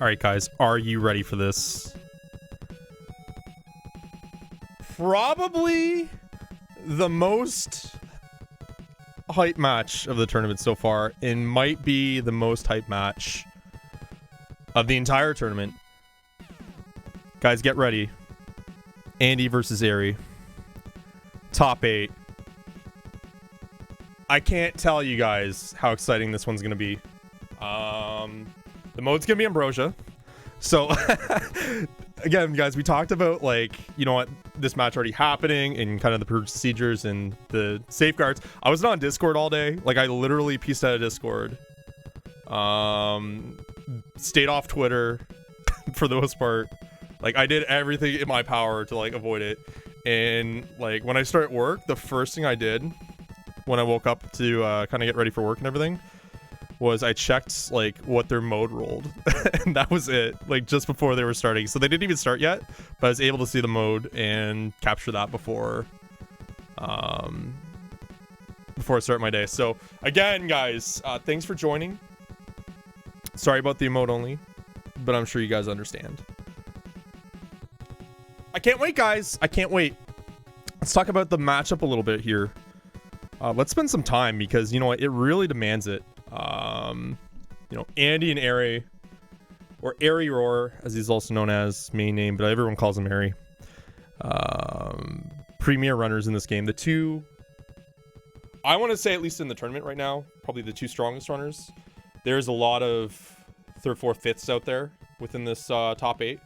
All right, guys, are you ready for this? Probably the most hype match of the tournament so far, and might be the most hype match of the entire tournament. Guys, get ready. Andy versus Eri. Top 8. I can't tell you guys how exciting this one's gonna be. The mode's gonna be Ambrosia. So again, guys, we talked about, like, you know what, this match already happening and kind of the procedures and the safeguards. I was not on Discord all day. Like, I literally pieced out of Discord. Stayed off Twitter for the most part. Like, I did everything in my power to, like, avoid it. And, like, when I started work, the first thing I did when I woke up to kind of get ready for work and everything was I checked, like, what their mode rolled. And that was it, like, just before they were starting. So they didn't even start yet, but I was able to see the mode and capture that before I start my day. So again, guys, thanks for joining. Sorry about the emote only, but I'm sure you guys understand. I can't wait, guys. I can't wait. Let's talk about the matchup a little bit here. Let's spend some time because, you know what, it really demands it. You know, Andy and Eri, or Eriror, as he's also known as, main name, but everyone calls him Eri. Premier runners in this game. The two, I want to say, at least in the tournament right now, probably the two strongest runners. There's a lot of 3rd, 4th, 5ths out there within this top 8.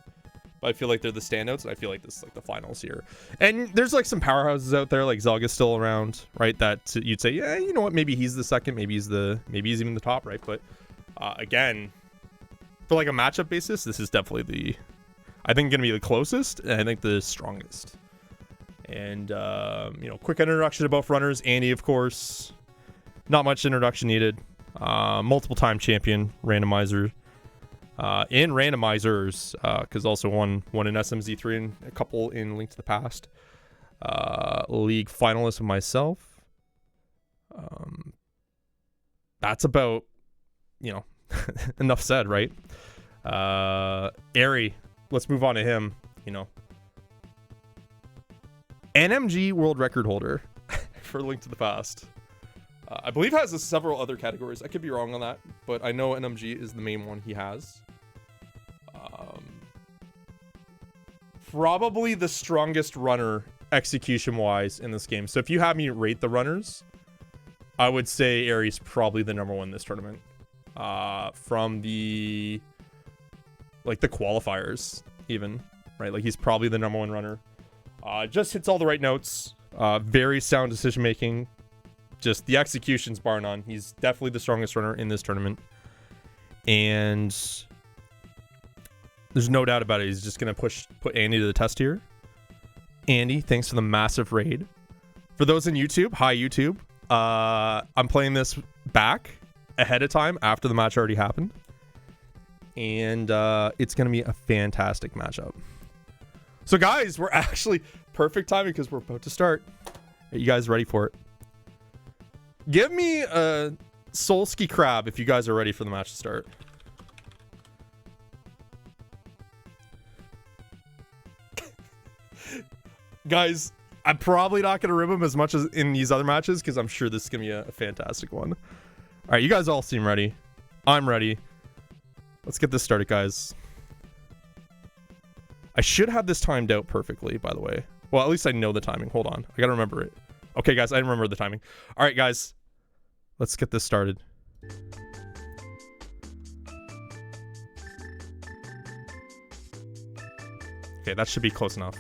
But I feel like they're the standouts, and I feel like this is like the finals here. And there's like some powerhouses out there, like Zelga's still around, right? That you'd say, yeah, you know what, maybe he's the second, maybe he's even the top, right? But again, for like a matchup basis, this is definitely I think gonna be the closest, and I think the strongest. And you know, quick introduction to both runners. Andy, of course, not much introduction needed. Multiple time champion randomizer. In randomizers, because also won in SMZ3 and a couple in Link to the Past. League finalist of myself. That's about, you know, enough said, right? Eri, let's move on to him, you know. NMG World Record holder for Link to the Past. I believe has several other categories. I could be wrong on that, but I know NMG is the main one he has. Probably the strongest runner execution-wise in this game. So if you have me rate the runners, I would say Eri's probably the number 1 in this tournament. From the qualifiers, even, right? Like, he's probably the number 1 runner. Just hits all the right notes. Very sound decision-making. Just the execution's bar none. He's definitely the strongest runner in this tournament. And there's no doubt about it. He's just going to put Andy to the test here. Andy, thanks for the massive raid. For those in YouTube, hi YouTube. I'm playing this back ahead of time after the match already happened. And it's going to be a fantastic matchup. So guys, we're actually perfect timing because we're about to start. Are you guys ready for it? Give me a Solski Crab if you guys are ready for the match to start. Guys, I'm probably not going to rib him as much as in these other matches because I'm sure this is going to be a fantastic one. All right, you guys all seem ready. I'm ready. Let's get this started, guys. I should have this timed out perfectly, by the way. Well, at least I know the timing. Hold on. I got to remember it. Okay, guys, I remember the timing. All right, guys. Let's get this started. Okay, that should be close enough.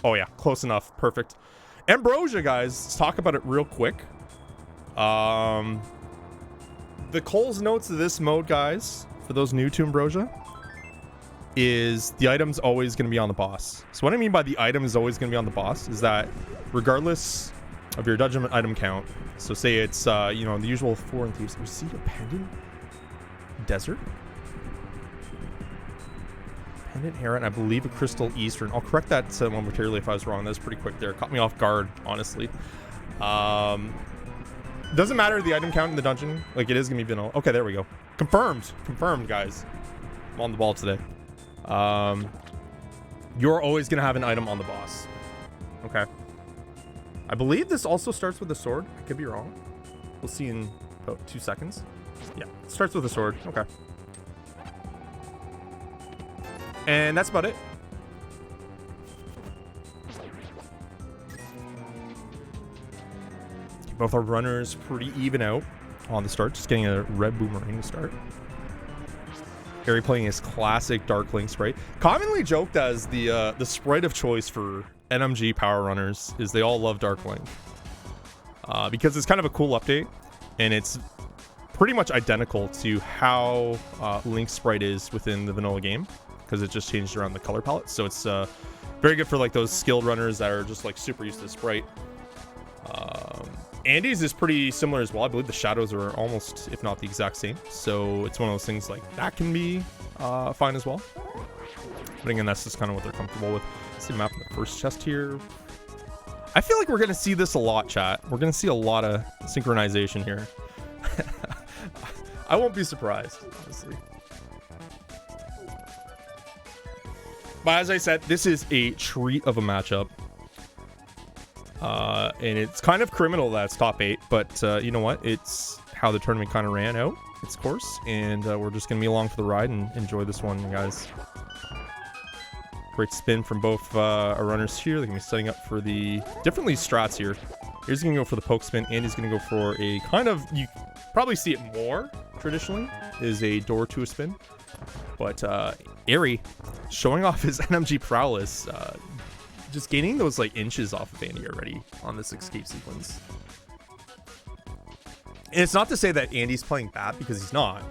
Oh yeah, close enough. Perfect. Ambrosia, guys. Let's talk about it real quick. The Cole's notes of this mode, guys, for those new to Ambrosia, is the item's always going to be on the boss. So what I mean by the item is always going to be on the boss is that regardless of your dungeon item count, so say it's, you know, the usual 4 and thieves. You see a pendant? Desert? Pendant Heron, I believe a Crystal Eastern. I'll correct that momentarily if I was wrong. That's pretty quick there. Caught me off guard, honestly. Doesn't matter the item count in the dungeon. Like, it is gonna be vanilla. Okay, there we go. Confirmed. Confirmed, guys. I'm on the ball today. You're always gonna have an item on the boss. Okay. I believe this also starts with a sword. I could be wrong. We'll see in about 2 seconds. Yeah, it starts with a sword. Okay. And that's about it. Both our runners pretty even out on the start. Just getting a red boomerang to start. Harry playing his classic Dark Link sprite. Commonly joked as the sprite of choice for NMG power runners is they all love Dark Link. Because it's kind of a cool update. And it's pretty much identical to how Link's sprite is within the vanilla game. Because it just changed around the color palette. So it's very good for like those skilled runners that are just like super used to the sprite. Andy's is pretty similar as well. I believe the shadows are almost, if not the exact same. So it's one of those things like that can be fine as well. But again, that's just kind of what they're comfortable with. Let's see the map of the first chest here. I feel like we're going to see this a lot, chat. We're going to see a lot of synchronization here. I won't be surprised, honestly. But as I said, this is a treat of a matchup. And it's kind of criminal that it's top 8, but you know what? It's how the tournament kind of ran out its course, and we're just going to be along for the ride and enjoy this one, guys. Great spin from both our runners here. They're going to be setting up for the different strats here. Here's going to go for the poke spin, and he's going to go for a kind of, you probably see it more traditionally, is a door to a spin. But Eri showing off his NMG prowess, just gaining those like inches off of Andy already on this escape sequence. And it's not to say that Andy's playing bad, because he's not.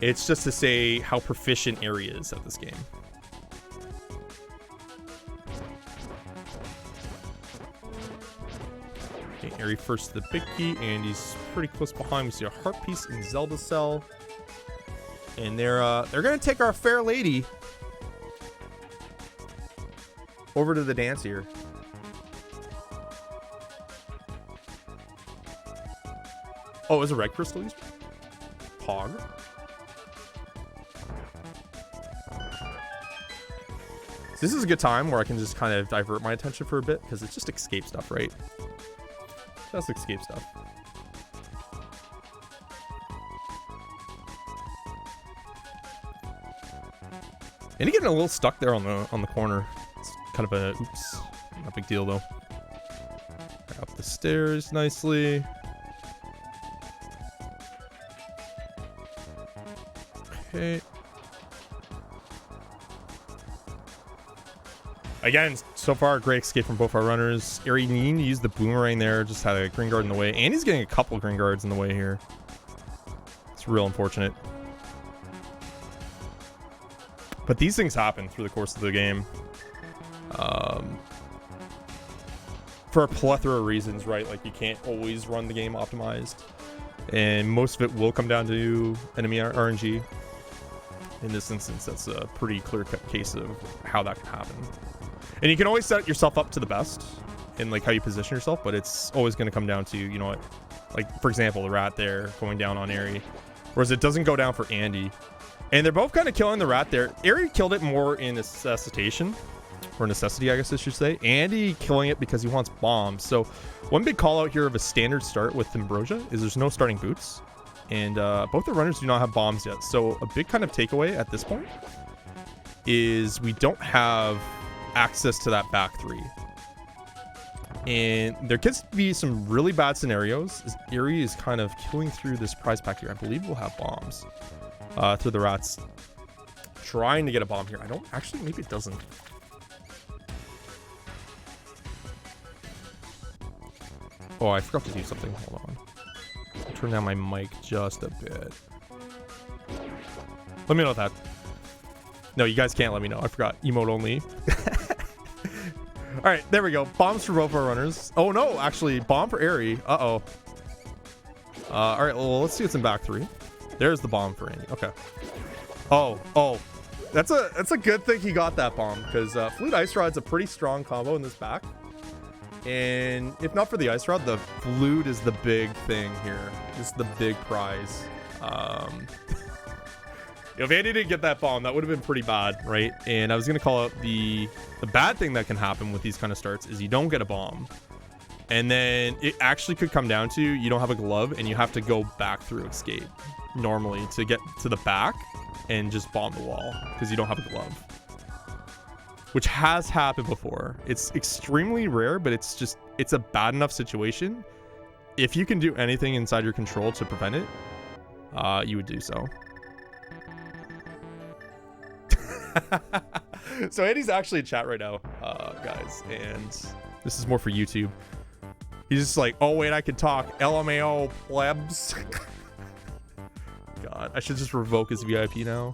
It's just to say how proficient Eri is at this game. Okay, Eri first to the big key. Andy's pretty close behind. We see a heart piece in Zelda Cell. And they're gonna take our fair lady over to the dance here. Oh, is a red crystal used? Pog. So this is a good time where I can just kind of divert my attention for a bit, because it's just escape stuff, right? Just escape stuff. And he getting a little stuck there on the corner. It's kind of a oops, not a big deal though. Up the stairs nicely. Okay. Again, so far, great escape from both our runners. Eri needing to use the boomerang there. Just had a green guard in the way. And he's getting a couple green guards in the way here. It's real unfortunate. But these things happen through the course of the game. For a plethora of reasons, right? Like, you can't always run the game optimized. And most of it will come down to enemy RNG. In this instance, that's a pretty clear-cut case of how that can happen. And you can always set yourself up to the best in like how you position yourself, but it's always going to come down to, you know what, like for example, the rat there going down on Eri, whereas it doesn't go down for Andy. And they're both kind of killing the rat there. Eri killed it more in necessitation, or necessity, I guess I should say. Andy killing it because he wants bombs. So one big call out here of a standard start with Ambrosia is there's no starting boots. And both the runners do not have bombs yet. So a big kind of takeaway at this point is we don't have access to that back three. And there could be some really bad scenarios as Eri is kind of killing through this prize pack here. I believe we'll have bombs through the rats. Trying to get a bomb here. I don't actually, maybe it doesn't. Oh, I forgot to do something. Hold on. I'll turn down my mic just a bit. Let me know that. No, you guys can't let me know. I forgot. Emote only. All right, there we go. Bombs for both our runners. Oh no, actually, bomb for Eri. Uh-oh. All right, well, let's see what's in back three. There's the bomb for Andy. Okay. Oh. That's a good thing he got that bomb, because Flute Ice Rod's a pretty strong combo in this back. And if not for the ice rod, the flute is the big thing here. Just the big prize. If Andy didn't get that bomb, that would have been pretty bad, right? And I was going to call out the bad thing that can happen with these kind of starts is you don't get a bomb. And then it actually could come down to you don't have a glove and you have to go back through escape normally to get to the back and just bomb the wall because you don't have a glove. Which has happened before. It's extremely rare, but it's a bad enough situation. If you can do anything inside your control to prevent it, you would do so. So Andy's actually in chat right now, guys, and this is more for YouTube. He's just like, oh wait, I can talk. LMAO plebs. God, I should just revoke his VIP now.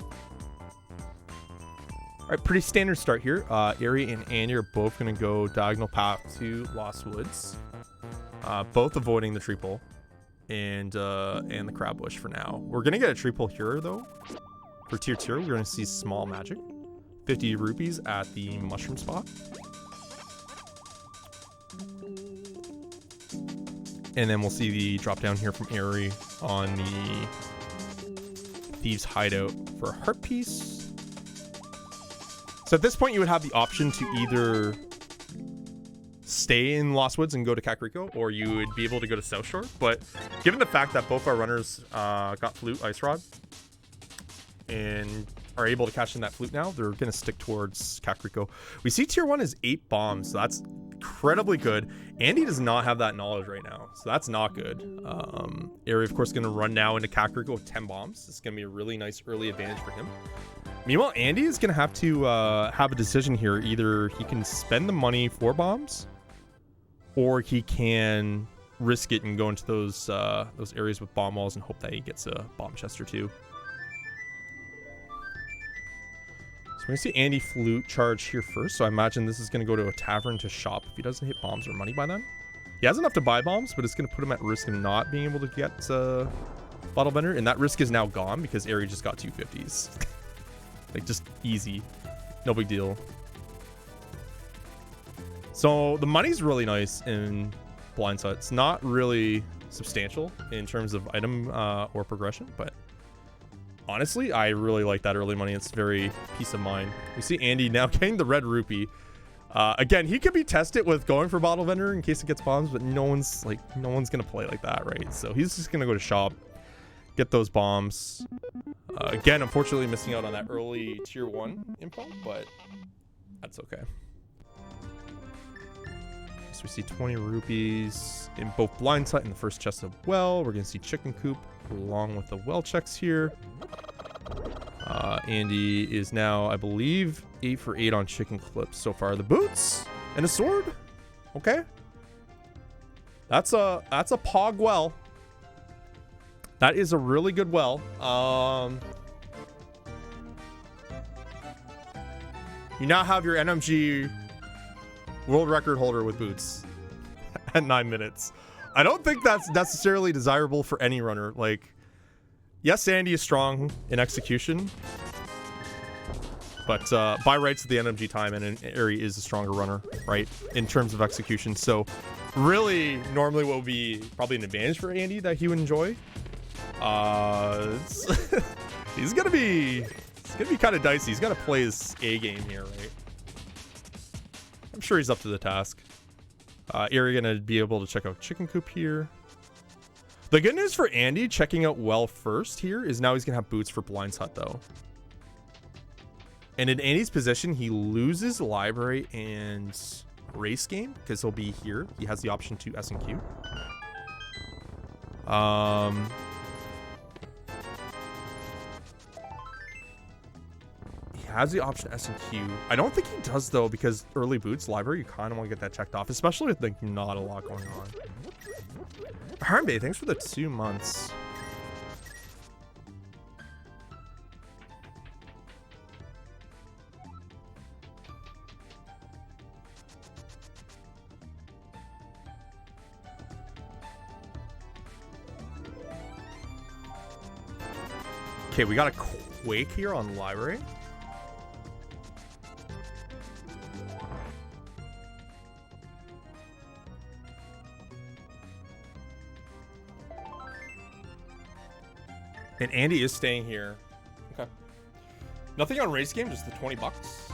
All right, pretty standard start here. Ari and Andy are both gonna go diagonal path to Lost Woods, both avoiding the tree pole and the crab bush for now. We're gonna get a tree pole here though. For tier 2, we're gonna see small magic, 50 rupees at the mushroom spot. And then we'll see the drop down here from Ari on the Thieves Hideout for a heart piece. So at this point, you would have the option to either stay in Lost Woods and go to Kakariko, or you would be able to go to South Shore. But given the fact that both our runners got Flute Ice Rod and are able to catch in that flute now, they're going to stick towards Kakariko. We see tier 1 is 8 bombs, so that's incredibly good. Andy does not have that knowledge right now, so that's not good. Ari, of course, going to run now into Kakariko with 10 bombs. It's going to be a really nice early advantage for him. Meanwhile, Andy is going to have to have a decision here. Either he can spend the money for bombs, or he can risk it and go into those areas with bomb walls and hope that he gets a bomb chest or two. We're going to see Andy Flute charge here first, so I imagine this is going to go to a tavern to shop if he doesn't hit bombs or money by then. He has enough to buy bombs, but it's going to put him at risk of not being able to get Bottle Bender, and that risk is now gone because Ari just got 250s. Like, just easy. No big deal. So, the money's really nice in Blind Side. It's not really substantial in terms of item or progression, but honestly, I really like that early money. It's very peace of mind. We see Andy now getting the red rupee. Again, he could be tested with going for Bottle Vendor in case it gets bombs, but no one's gonna play like that, right? So he's just gonna go to shop, get those bombs. Again, unfortunately missing out on that early tier 1 info, but that's okay. So we see 20 rupees in both Blind Sight and the first chest of well. We're gonna see Chicken Coop along with the well checks here. Andy is now, I believe, 8 for 8 on chicken clips so far. The boots and a sword. Okay. That's a pog well. That is a really good well. You now have your NMG World Record holder with boots at 9 minutes. I don't think that's necessarily desirable for any runner. Like, yes, Andy is strong in execution, but by rights of the NMG time, and Ari is a stronger runner, right, in terms of execution. So, really, normally what would be probably an advantage for Andy that he would enjoy. It's gonna be kind of dicey. He's got to play his A game here, right? I'm sure he's up to the task. Ari gonna be able to check out Chicken Coop here. The good news for Andy checking out well first here is now he's gonna have boots for Blind's Hut though. And in Andy's position, he loses library and race game because he'll be here. He has the option to S and Q. He has the option S and Q. I don't think he does though, because early boots library, you kind of want to get that checked off, especially with like not a lot going on. Harmbay, thanks for the 2 months. Okay, we got a Quake here on library. And Andy is staying here. Okay. Nothing on race game, just the 20 bucks.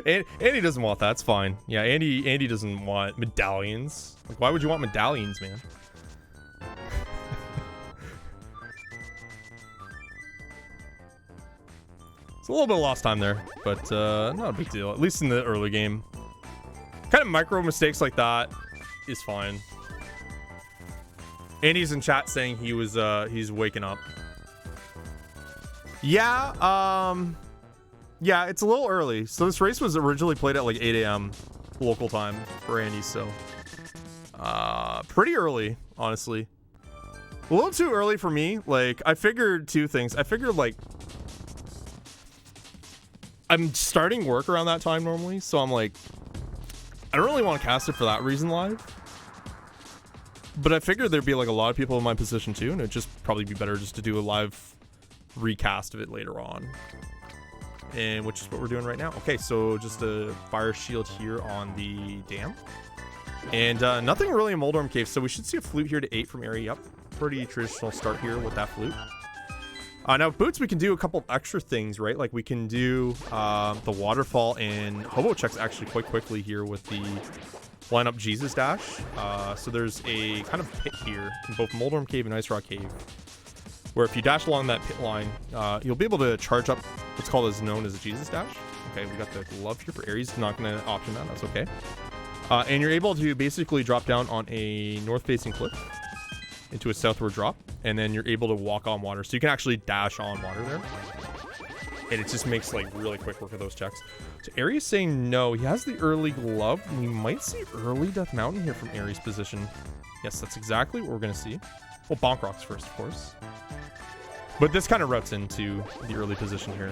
Andy doesn't want that. It's fine. Yeah, Andy doesn't want medallions. Like, why would you want medallions, man? It's a little bit of lost time there, but not a big deal. At least in the early game. Kind of micro mistakes like that is fine. Andy's in chat saying he was he's waking up. Yeah, yeah, it's a little early. So this race was originally played at like 8 a.m. local time for Andy, so pretty early, honestly. A little too early for me. Like, I figured two things. I figured, like, I'm starting work around that time normally, so I'm like, I don't really want to cast it for that reason live. But I figured there'd be like a lot of people in my position too, and it'd just probably be better just to do a live recast of it later on. And which is what we're doing right now. Okay, so just a fire shield here on the dam. And nothing really in Moldorm Cave, so we should see a flute here to 8 from area. Yep, pretty traditional start here with that flute. Now boots, we can do a couple extra things, right? Like we can do the waterfall and hobo checks actually quite quickly here with the lineup Jesus dash. So there's a kind of pit here in both Moldorm Cave and Ice Rock Cave, where if you dash along that pit line, you'll be able to charge up what's called as known as a Jesus dash. Okay, we got the glove here for Ares. Not going to option that. That's okay. And you're able to basically drop down on a north-facing cliff into a southward drop, and then you're able to walk on water. So you can actually dash on water there. And it just makes like really quick work of those checks. So Ares saying no. He has the early glove. And we might see early Death Mountain here from Ares' position. Yes, that's exactly what we're going to see. Well, Bonk Rocks first, of course. But this kind of routes into the early position here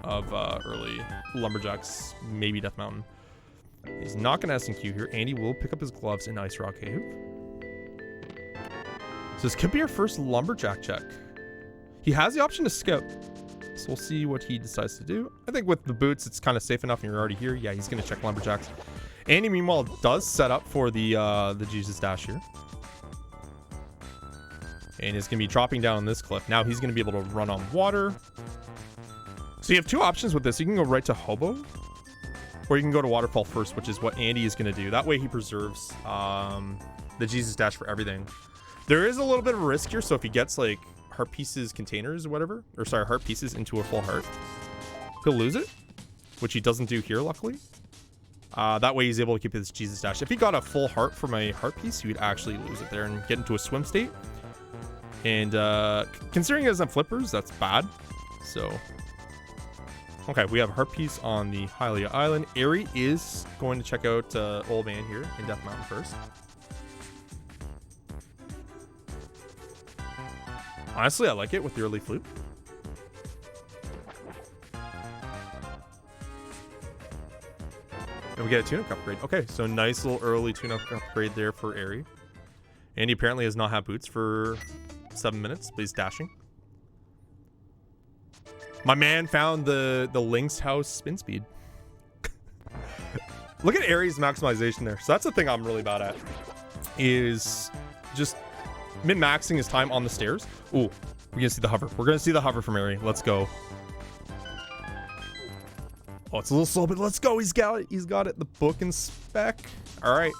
of early Lumberjacks, maybe Death Mountain. He's not going to S&Q here. Andy will pick up his gloves in Ice Rock Cave. So this could be our first Lumberjack check. He has the option to skip, so we'll see what he decides to do. I think with the boots, it's kind of safe enough and you're already here. Yeah, he's going to check Lumberjacks. Andy, meanwhile, does set up for the Jesus Dash here. And is going to be dropping down this cliff. Now he's going to be able to run on water. So you have two options with this. You can go right to Hobo, or you can go to Waterfall first, which is what Andy is going to do. That way he preserves the Jesus Dash for everything. There is a little bit of a risk here, so if he gets like heart pieces containers or whatever, or sorry, heart pieces into a full heart, he'll lose it, which he doesn't do here, luckily. That way he's able to keep his Jesus Dash. If he got a full heart from a heart piece, he would actually lose it there and get into a swim state. And considering he doesn't have flippers, that's bad. So, okay, we have a heart piece on the Hylia Island. Eri is going to check out Old Man here in Death Mountain first. Honestly, I like it with the early flute. And we get a tune-up upgrade. Okay, so nice little early tune-up upgrade there for Eri. And he apparently has not had boots for 7 minutes, but he's dashing. My man found the Lynx House spin speed. Look at Ares' maximization there. So that's the thing I'm really bad at, is just min-maxing his time on the stairs. Ooh, we're gonna see the hover. We're gonna see the hover from Ares. Let's go. Oh, it's a little slow, but let's go. He's got it. He's got it. The book and spec. All right.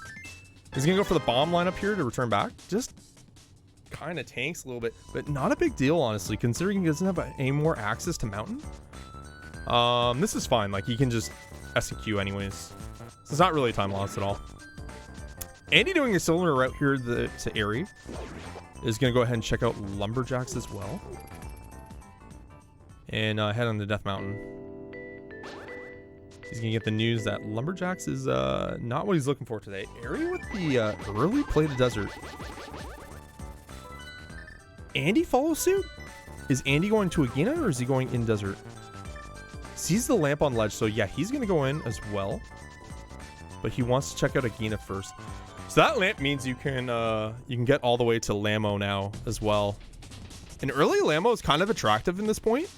He's gonna go for the bomb lineup here to return back. Just kind of tanks a little bit, but not a big deal, honestly, considering he doesn't have any more access to mountain. This is fine. Like, he can just S&Q anyways. So it's not really time loss at all. Andy doing a similar route here to Eri is going to go ahead and check out Lumberjacks as well. And head on to Death Mountain. He's going to get the news that Lumberjacks is not what he's looking for today. Eri with the early play to desert. Andy follows suit? Is Andy going to Agena, or is he going in desert? Sees the lamp on ledge, so yeah, he's going to go in as well. But he wants to check out Agena first. So that lamp means you can get all the way to Lamo now as well. And early Lamo is kind of attractive in this point.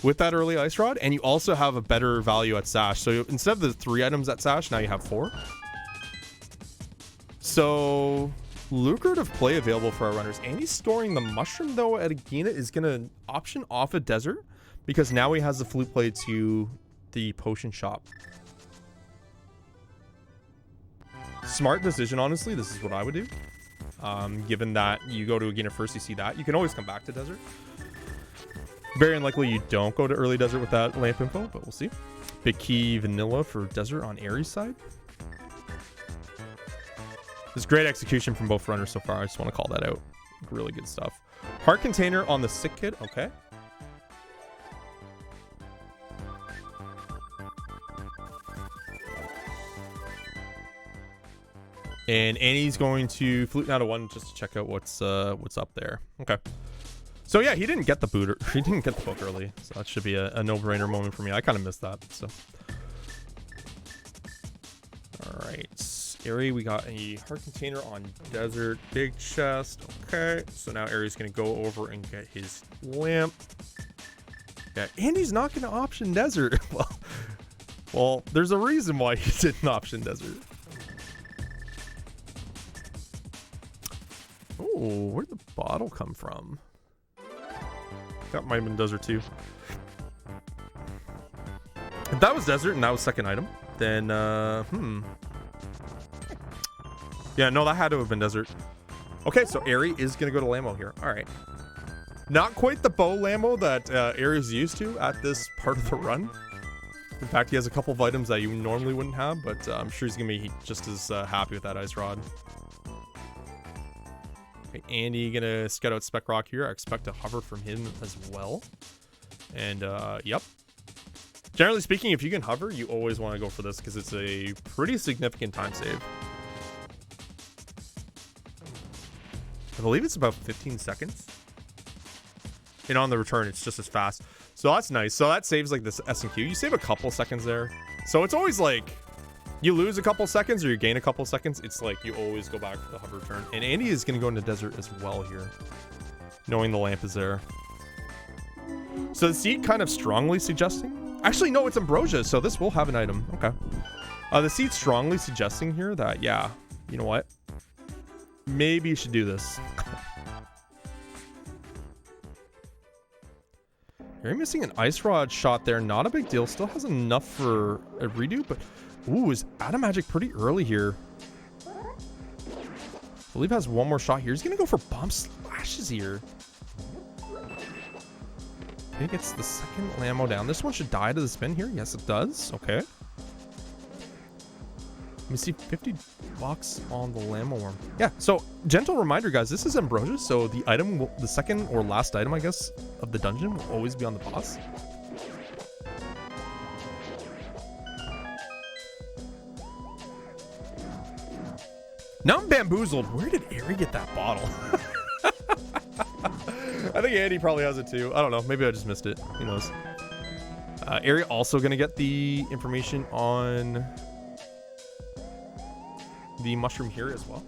with that early Ice Rod, and you also have a better value at Sash. So instead of the 3 items at Sash, now you have 4. So lucrative play available for our runners. And he's storing the mushroom though at Agena is gonna option off a desert because now he has the flute play to the potion shop. Smart decision, honestly. This is what I would do. Given that you go to Agena first, you see that. You can always come back to desert. Very unlikely you don't go to early desert with that lamp info, but we'll see. Big key vanilla for desert on Aries side. This great execution from both runners so far. I just want to call that out. Really good stuff. Heart container on the sick kid. Okay. And Annie's going to flute now to 1 just to check out what's up there. Okay. So yeah, he didn't get the boot. He didn't get the book early, so that should be a no-brainer moment for me. I kind of missed that. So, all right, Ari, we got a heart container on desert, big chest. Okay, so now Ari's gonna go over and get his lamp. Yeah, Andy's not gonna option desert. Well, there's a reason why he didn't option desert. Oh, where'd the bottle come from? That might have been desert too. If that was desert and that was second item, then yeah, no, that had to have been desert. Okay, so Ari is gonna go to Lamo here. All right, not quite the bow Lamo that Ari is used to at this part of the run. In fact, he has a couple of items that you normally wouldn't have, but I'm sure he's gonna be just as happy with that ice rod. Okay, Andy gonna scout out Spec Rock here. I expect a hover from him as well. And yep. Generally speaking, if you can hover, you always want to go for this because it's a pretty significant time save. I believe it's about 15 seconds. And on the return, it's just as fast. So that's nice. So that saves like this S&Q. You save a couple seconds there. So it's always like you lose a couple seconds or you gain a couple seconds. It's like you always go back for the hover return. And Andy is going to go into desert as well here, knowing the lamp is there. So the seed kind of strongly suggesting. Actually, no, it's Ambrosia. So this will have an item. Okay. The seed strongly suggesting here that, yeah, you know what? Maybe you should do this. You're missing an ice rod shot there. Not a big deal. Still has enough for a redo, but ooh, is out of magic pretty early here. I believe has one more shot here. He's gonna go for bomb slashes here. I think it's the second Lamo down. This one should die to the spin here. Yes, it does. Okay. Let me see, 50 bucks on the Lamo worm. Yeah, so gentle reminder, guys, this is Ambrosia, so the item, the second or last item, I guess, of the dungeon will always be on the boss. Now I'm bamboozled. Where did Ari get that bottle? I think Andy probably has it too. I don't know. Maybe I just missed it. Who knows? Ari also going to get the information on the mushroom here as well.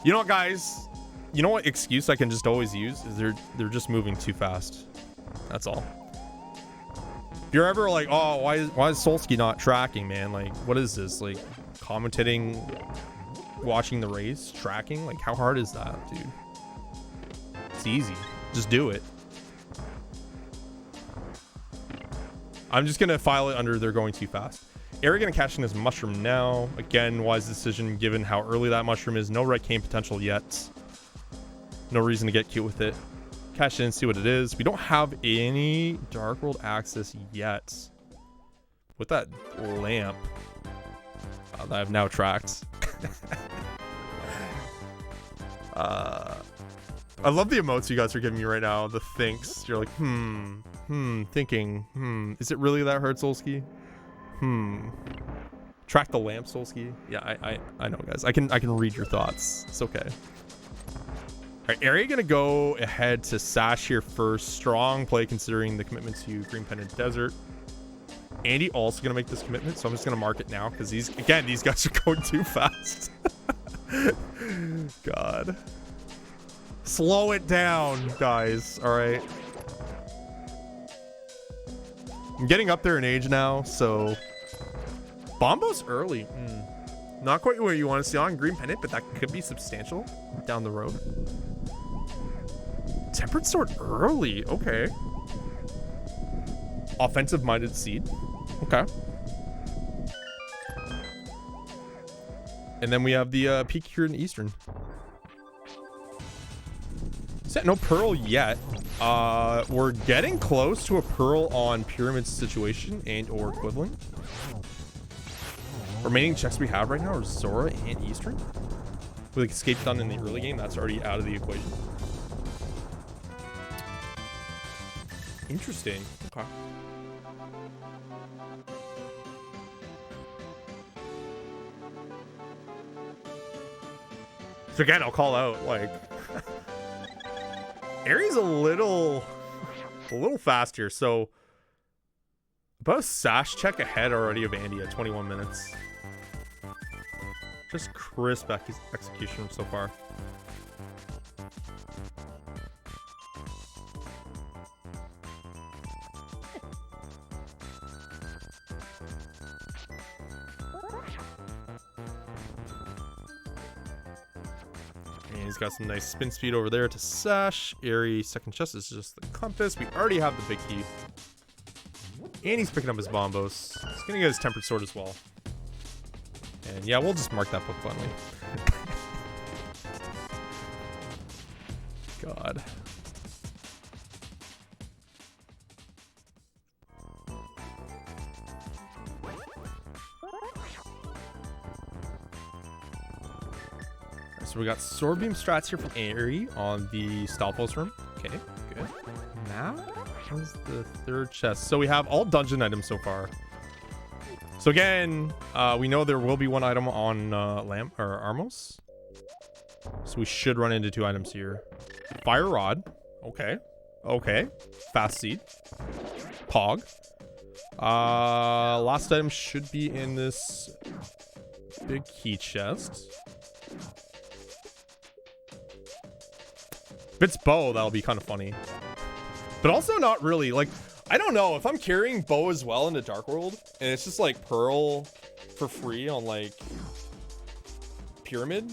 You know what, guys? You know what excuse I can just always use is they're just moving too fast. That's all. If you're ever like, oh, why is Solsky not tracking, man? Like, what is this? Like, commentating, watching the race, tracking? Like, how hard is that, dude? It's easy. Just do it. I'm just going to file it under they're going too fast. Ari going to cash in his mushroom now. Again, wise decision given how early that mushroom is. No red cane potential yet. No reason to get cute with it. Cash in, see what it is. We don't have any Dark World access yet. With that lamp that I've now tracked. I love the emotes you guys are giving me right now. The thinks. You're like, thinking, is it really that hard, Solsky? Track the lamp, Solsky. Yeah, I know, guys. I can read your thoughts. It's okay. All right, Ari gonna go ahead to Sash here first. Strong play considering the commitment to Green Pendant Desert. Andy also gonna make this commitment, so I'm just gonna mark it now because these guys are going too fast. God. Slow it down, guys. All right. I'm getting up there in age now, so Bombo's early. Not quite what you want to see on Green Pennant, but that could be substantial down the road. Tempered Sword early. Okay. Offensive-minded seed. Okay. And then we have the peak here in Eastern. Set no Pearl yet. We're getting close to a Pearl on Pyramid Situation and or equivalent. Remaining checks we have right now are Zora and Eastern. With Escape done in the early game, that's already out of the equation. Interesting. Okay. So again, I'll call out, like, Aries a little fast here. So about a sash check ahead already of Andy at 21 minutes. Just crisp execution so far. And he's got some nice spin speed over there to sash. Airy second chest is just the compass. We already have the big key. And he's picking up his bombos. He's gonna get his tempered sword as well. And yeah, we'll just mark that book finally. God. So we got Sword Beam strats here from Airy on the Style Pulse room. Okay, good. Now, how's the third chest? So we have all dungeon items so far. So again, we know there will be one item on Lamp or Armos. So we should run into 2 items here. Fire Rod. Okay. Okay. Fast Seed. Pog. Last item should be in this big key chest. If it's bow, that'll be kind of funny. But also not really. Like, I don't know. If I'm carrying bow as well into Dark World, and it's just like Pearl for free on like Pyramid,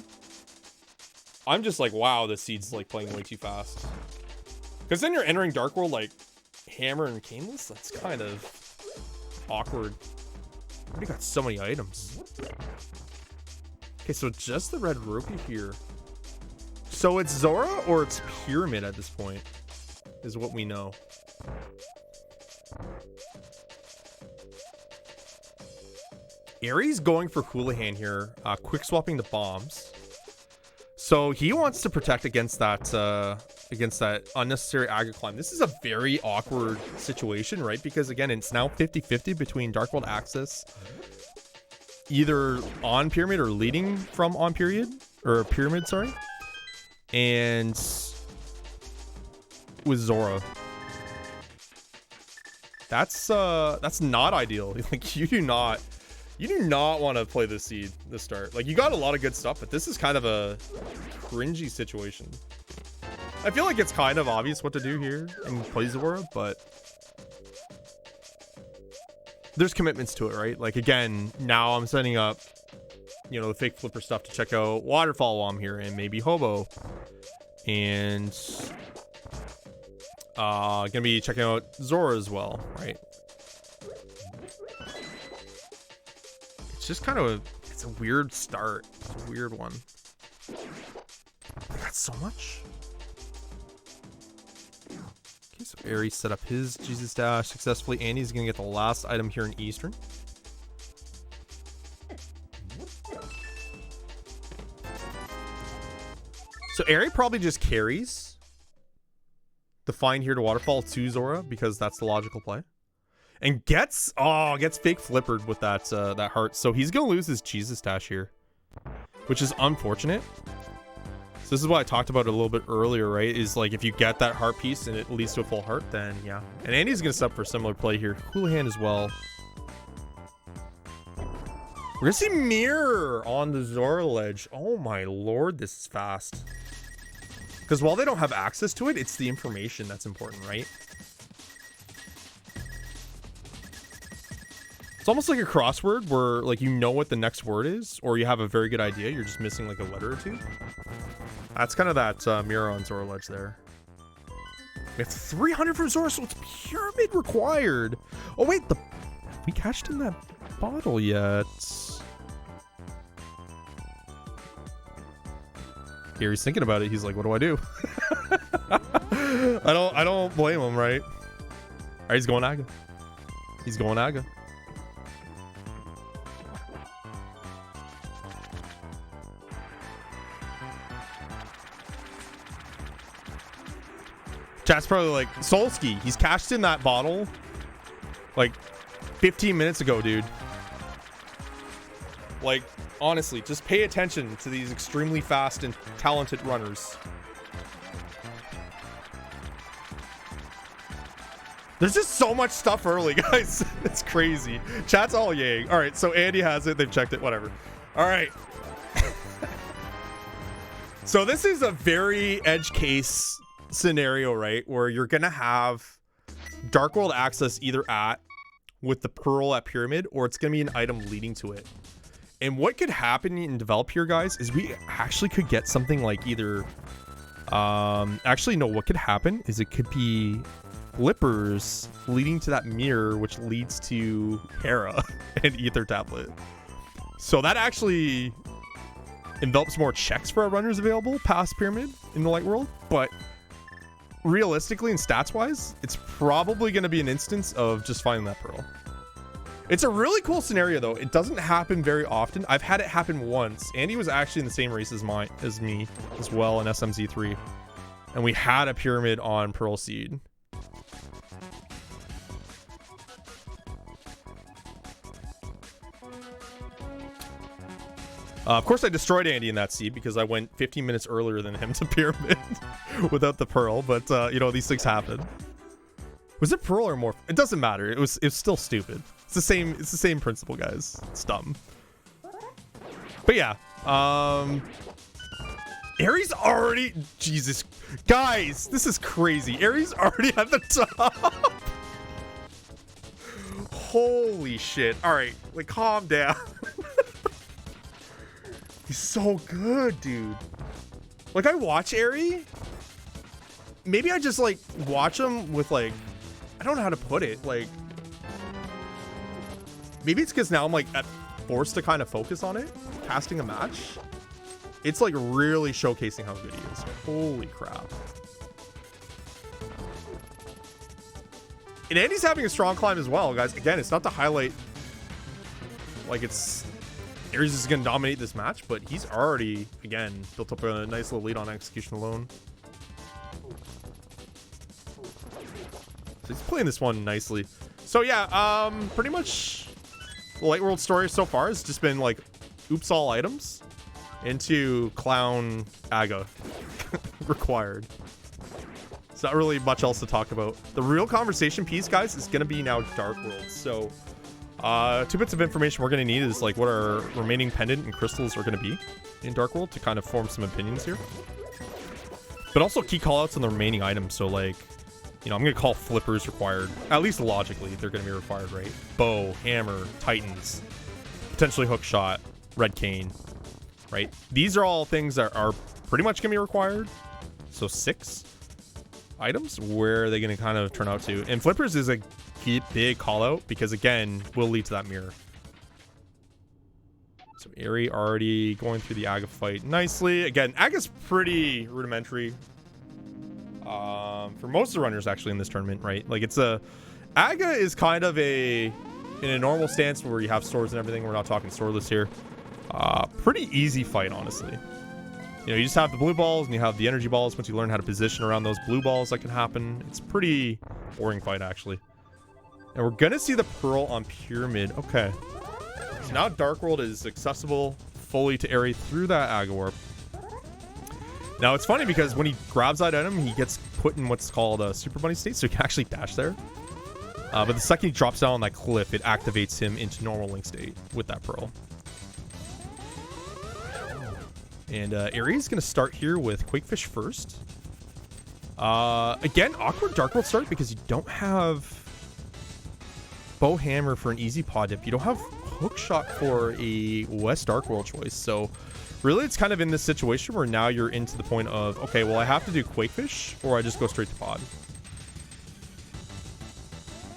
I'm just like, wow, this seed's like playing way too fast. Because then you're entering Dark World like Hammer and Caneless. That's kind of awkward. We got so many items. Okay, so just the red rupee here. So it's Zora or it's Pyramid at this point, is what we know. Aries going for Houlihan here, quick swapping the bombs. So he wants to protect against that unnecessary aggro climb. This is a very awkward situation, right? Because again, it's now 50-50 between Dark World access, either on Pyramid or leading from on period or Pyramid, sorry. And with Zora, that's not ideal. Like you do not want to play this seed this start. Like you got a lot of good stuff, but this is kind of a cringy situation. I feel like it's kind of obvious what to do here and play Zora, but there's commitments to it, right? Like again, now I'm setting up, you know, the fake flipper stuff to check out Waterfall while I'm here, and maybe Hobo, and gonna be checking out Zora as well, right? It's just kind of it's a weird start. It's a weird one. I got so much. Okay, so Aries set up his Jesus Dash successfully, and he's gonna get the last item here in Eastern. So Airy probably just carries the find here to Waterfall to Zora because that's the logical play, and gets fake flippered with that that heart. So he's gonna lose his Jesus Dash here, which is unfortunate. So this is what I talked about a little bit earlier, right? Is like if you get that heart piece and it leads to a full heart, then yeah. And Andy's gonna set up for a similar play here. Houlihan as well. We're gonna see Mirror on the Zora ledge. Oh my lord, this is fast. Because while they don't have access to it, it's the information that's important, right? It's almost like a crossword where, like, you know what the next word is, or you have a very good idea. You're just missing, like, a letter or two. That's kind of that mirror on Zora Ledge there. We have 300 from Zora, so it's pyramid required. Oh, wait, we cashed in that bottle yet. Here he's thinking about it. He's like, what do I do? I don't blame him, right? All right, he's going Aga. He's going Aga. Chat's probably like, Solski, he's cashed in that bottle like 15 minutes ago, dude. Like, honestly, just pay attention to these extremely fast and talented runners. There's just so much stuff early, guys. It's crazy. Chat's all yang. All right, so Andy has it. They've checked it. Whatever. All right. So this is a very edge case scenario, right? Where you're going to have Dark World access either with the Pearl at Pyramid, or it's going to be an item leading to it. And what could happen and develop here, guys, is we actually could get something like either... actually, no, what could happen is it could be flippers leading to that mirror, which leads to Hera and Ether Tablet. So that actually envelops more checks for our runners available past Pyramid in the Light World. But realistically and stats-wise, it's probably going to be an instance of just finding that Pearl. It's a really cool scenario, though. It doesn't happen very often. I've had it happen once. Andy was actually in the same race as me as well in SMZ3. And we had a Pyramid on Pearl Seed. Of course, I destroyed Andy in that seed because I went 15 minutes earlier than him to Pyramid without the Pearl. But, you know, these things happen. Was it Pearl or Morph? It doesn't matter. It was still stupid. It's the same principle, guys. It's dumb. But yeah, Aries already, Jesus, guys, this is crazy. Aries already at the top. Holy shit. All right, like, calm down. He's so good, dude. Like, I watch Aerie. Maybe I just, like, watch him with, like, I don't know how to put it. Like, maybe it's because now I'm, like, forced to kind of focus on it. Casting a match. It's, like, really showcasing how good he is. Holy crap. And Andy's having a strong climb as well, guys. Again, it's not to highlight, like, it's... Aries is going to dominate this match, but he's already, again, built up a nice little lead on execution alone. So he's playing this one nicely. So yeah, pretty much the Light World story so far has just been like, oops, all items into Clown Aga required. It's not really much else to talk about. The real conversation piece, guys, is going to be now Dark World. So 2 bits of information we're going to need is like what our remaining pendant and crystals are going to be in Dark World to kind of form some opinions here. But also key callouts on the remaining items. So like, you know, I'm going to call flippers required. At least logically, they're going to be required, right? Bow, hammer, titans, potentially hook shot, red cane, right? These are all things that are pretty much going to be required. So 6 items. Where are they going to kind of turn out to? And flippers is a big call out because, again, will lead to that mirror. So Aerie already going through the Aga fight nicely. Again, Aga's pretty rudimentary. For most of the runners actually in this tournament, right? Like it's Aga is kind of in a normal stance where you have swords and everything. We're not talking swordless here. Pretty easy fight, honestly. You know, you just have the blue balls and you have the energy balls. Once you learn how to position around those blue balls, that can happen. It's pretty boring fight, actually. And we're gonna see the Pearl on Pyramid. Okay. So now Dark World is accessible fully to Aerie through that Aga Warp. Now, it's funny because when he grabs that item, he gets put in what's called a Super Bunny state, so he can actually dash there. But the second he drops down on that cliff, it activates him into normal Link state with that Pearl. And Aries is going to start here with Quakefish first. Again, awkward Dark World start because you don't have Bow Hammer for an easy pod dip. You don't have Hook Shot for a West Dark World choice. So really it's kind of in this situation where now you're into the point of, okay, well I have to do Quakefish or I just go straight to pod.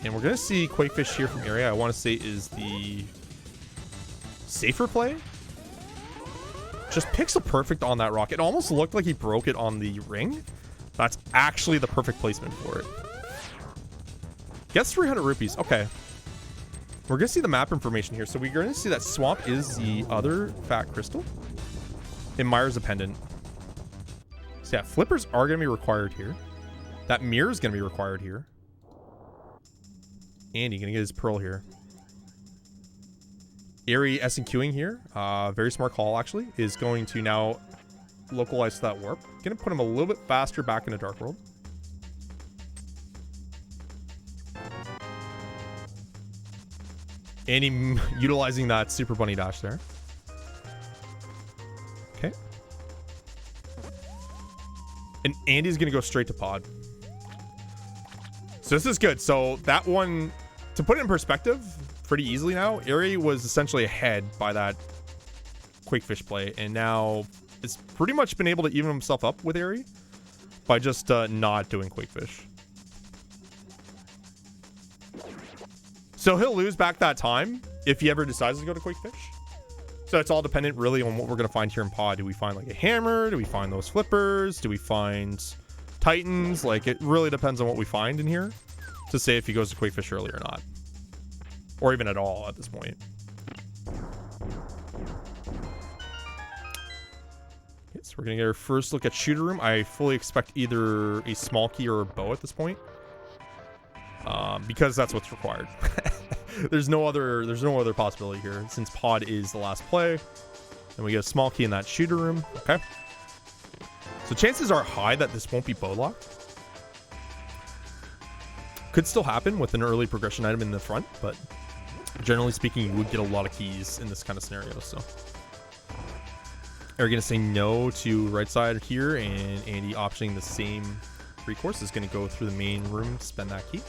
And we're going to see Quakefish here from area. I want to say is the safer play. Just pixel perfect on that rock. It almost looked like he broke it on the ring. That's actually the perfect placement for it. Gets 300 rupees. Okay. We're going to see the map information here. So we're going to see that Swamp is the other fat crystal. And Myra's a pendant. So yeah, flippers are going to be required here. That mirror is going to be required here. And he's going to get his pearl here. Airy S&Qing here, very smart call actually, is going to now localize to that warp. Gonna put him a little bit faster back into Dark World. And he utilizing that Super Bunny Dash there. Okay. And Andy's gonna go straight to pod. So this is good. So that one, to put it in perspective, pretty easily now. Airy was essentially ahead by that Quakefish play, and now it's pretty much been able to even himself up with Airy by just not doing Quakefish. So he'll lose back that time if he ever decides to go to Quakefish. So it's all dependent really on what we're going to find here in pod. Do we find like a hammer? Do we find those flippers? Do we find titans? Like it really depends on what we find in here to say if he goes to Quakefish early or not. Or even at all at this point. Okay, so we're going to get our first look at Shooter Room. I fully expect either a small key or a bow at this point. Because that's what's required. There's no other possibility here. Since pod is the last play. And we get a small key in that Shooter Room. Okay. So chances are high that this won't be bow locked. Could still happen with an early progression item in the front, but generally speaking, you would get a lot of keys in this kind of scenario. So are going to say no to right side here, and Andy optioning the same recourse is going to go through the main room to spend that key.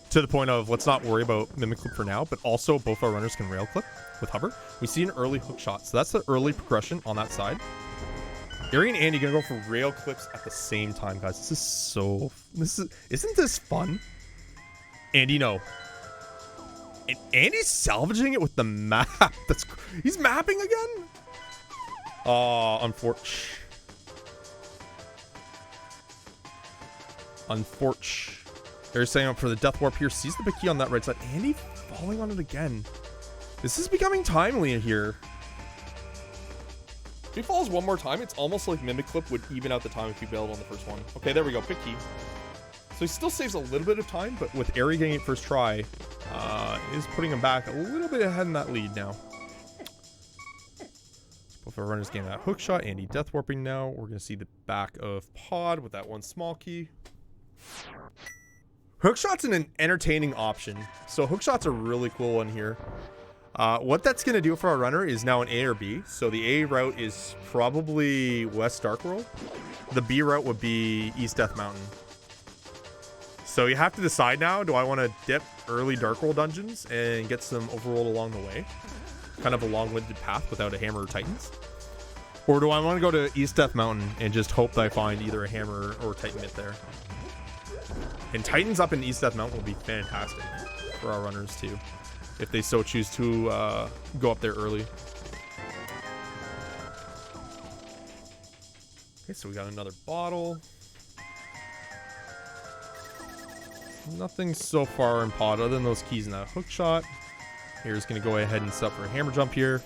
To the point of, let's not worry about Mimic Clip for now, but also both our runners can rail clip with hover. We see an early hook shot, so that's the early progression on that side. Airy and Andy gonna go for rail clips at the same time, guys. Isn't this fun? Andy, no. And Andy's salvaging it with the map. He's mapping again? Unfortunate. They're setting up for the death warp here. Sees the big key on that right side. Andy falling on it again. This is becoming timely here. If he falls one more time, it's almost like Mimic Clip would even out the time if he bailed on the first one. Okay, there we go. Big key. So he still saves a little bit of time, but with Airy getting it first try, is putting him back a little bit ahead in that lead now. Both our runners getting that hook shot. Andy death warping now. We're going to see the back of pod with that one small key. Hookshot's an entertaining option. So hookshot's a really cool one here. What that's going to do for our runner is now an A or B. So the A route is probably West Dark World. The B route would be East Death Mountain. So you have to decide now, do I want to dip early Dark World dungeons and get some overworld along the way? Kind of a long-winded path without a hammer or titans. Or do I want to go to East Death Mountain and just hope that I find either a hammer or titan mitt there? And titans up in East Death Mountain will be fantastic for our runners too, if they so choose to go up there early. Okay, so we got another bottle. Nothing so far in pod other than those keys in that hook shot. Here's going to go ahead and set up for a hammer jump here.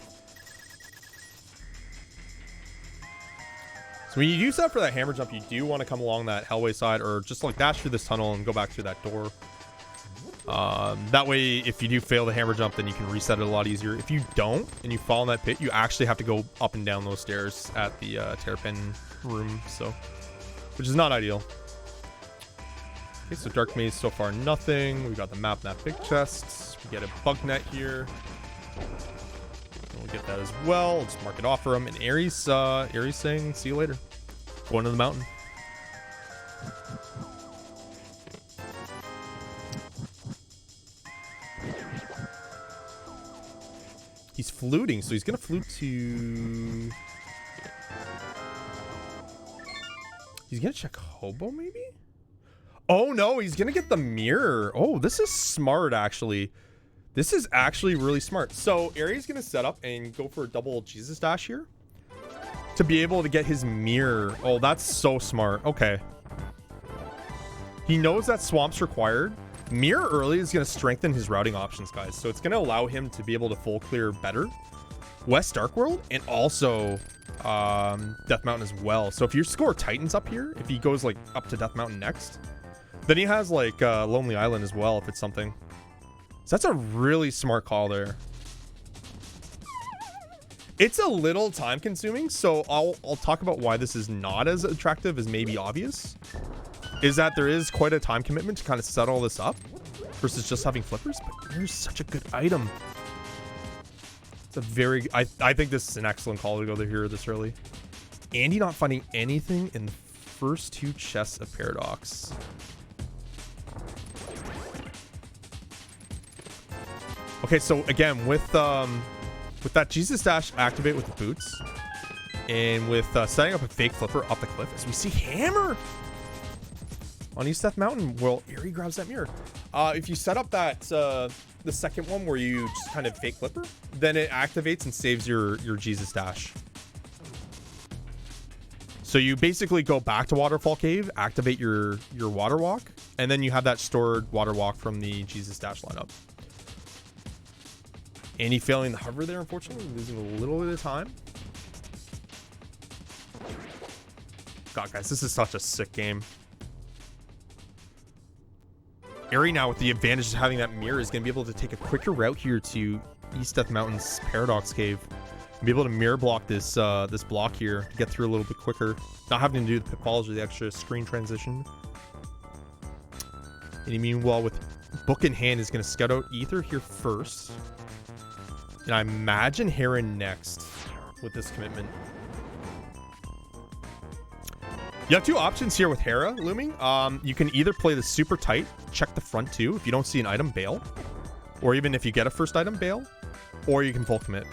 So when you use that for that hammer jump, you do want to come along that hellway side or just like dash through this tunnel and go back through that door. That way, if you do fail the hammer jump, then you can reset it a lot easier. If you don't and you fall in that pit, you actually have to go up and down those stairs at the Terrapin room, so which is not ideal. Okay, so Dark Maze so far nothing. We got the map in that big chest. We get a bug net here. We'll get that as well. Let's mark it off for him. And Aries saying, see you later. Going to the mountain. He's fluting, so he's gonna flute to... He's gonna check Hobo, maybe? Oh no, he's gonna get the mirror. Oh, this is smart, actually. This is actually really smart. So Aries gonna set up and go for a double Jesus dash here to be able to get his mirror. Oh, that's so smart. Okay. He knows that swamp's required. Mirror early is going to strengthen his routing options, guys. So it's going to allow him to be able to full clear better West Dark World and also Death Mountain as well. So if your score tightens up here, if he goes like up to Death Mountain next, then he has like Lonely Island as well if it's something. So that's a really smart call there. It's a little time consuming, so I'll talk about why this is not as attractive as maybe obvious. Is that there is quite a time commitment to kind of set all this up versus just having flippers, but here's such a good item. It's a very, I think this is an excellent call to go here this early. Andy not finding anything in the first two chests of Paradox. Okay, so again, with that Jesus Dash activate with the boots and with setting up a fake flipper off the cliff, as we see Hammer on East Death Mountain, well, Eri grabs that mirror. If you set up that the second one where you just kind of fake flipper, then it activates and saves your Jesus Dash. So you basically go back to Waterfall Cave, activate your water walk, and then you have that stored water walk from the Jesus Dash lineup. Andy failing the hover there, unfortunately, losing a little bit of time. God, guys, this is such a sick game. Eri now with the advantage of having that mirror is going to be able to take a quicker route here to East Death Mountain's Paradox Cave and be able to mirror block this this block here to get through a little bit quicker, not having to do the pitfalls or the extra screen transition. And meanwhile, with book in hand, is going to scout out Ether here first, and I imagine Heron next with this commitment. You have two options here with Hera looming. You can either play the super tight, check the front two. If you don't see an item, bail. Or even if you get a first item, bail. Or you can full commit.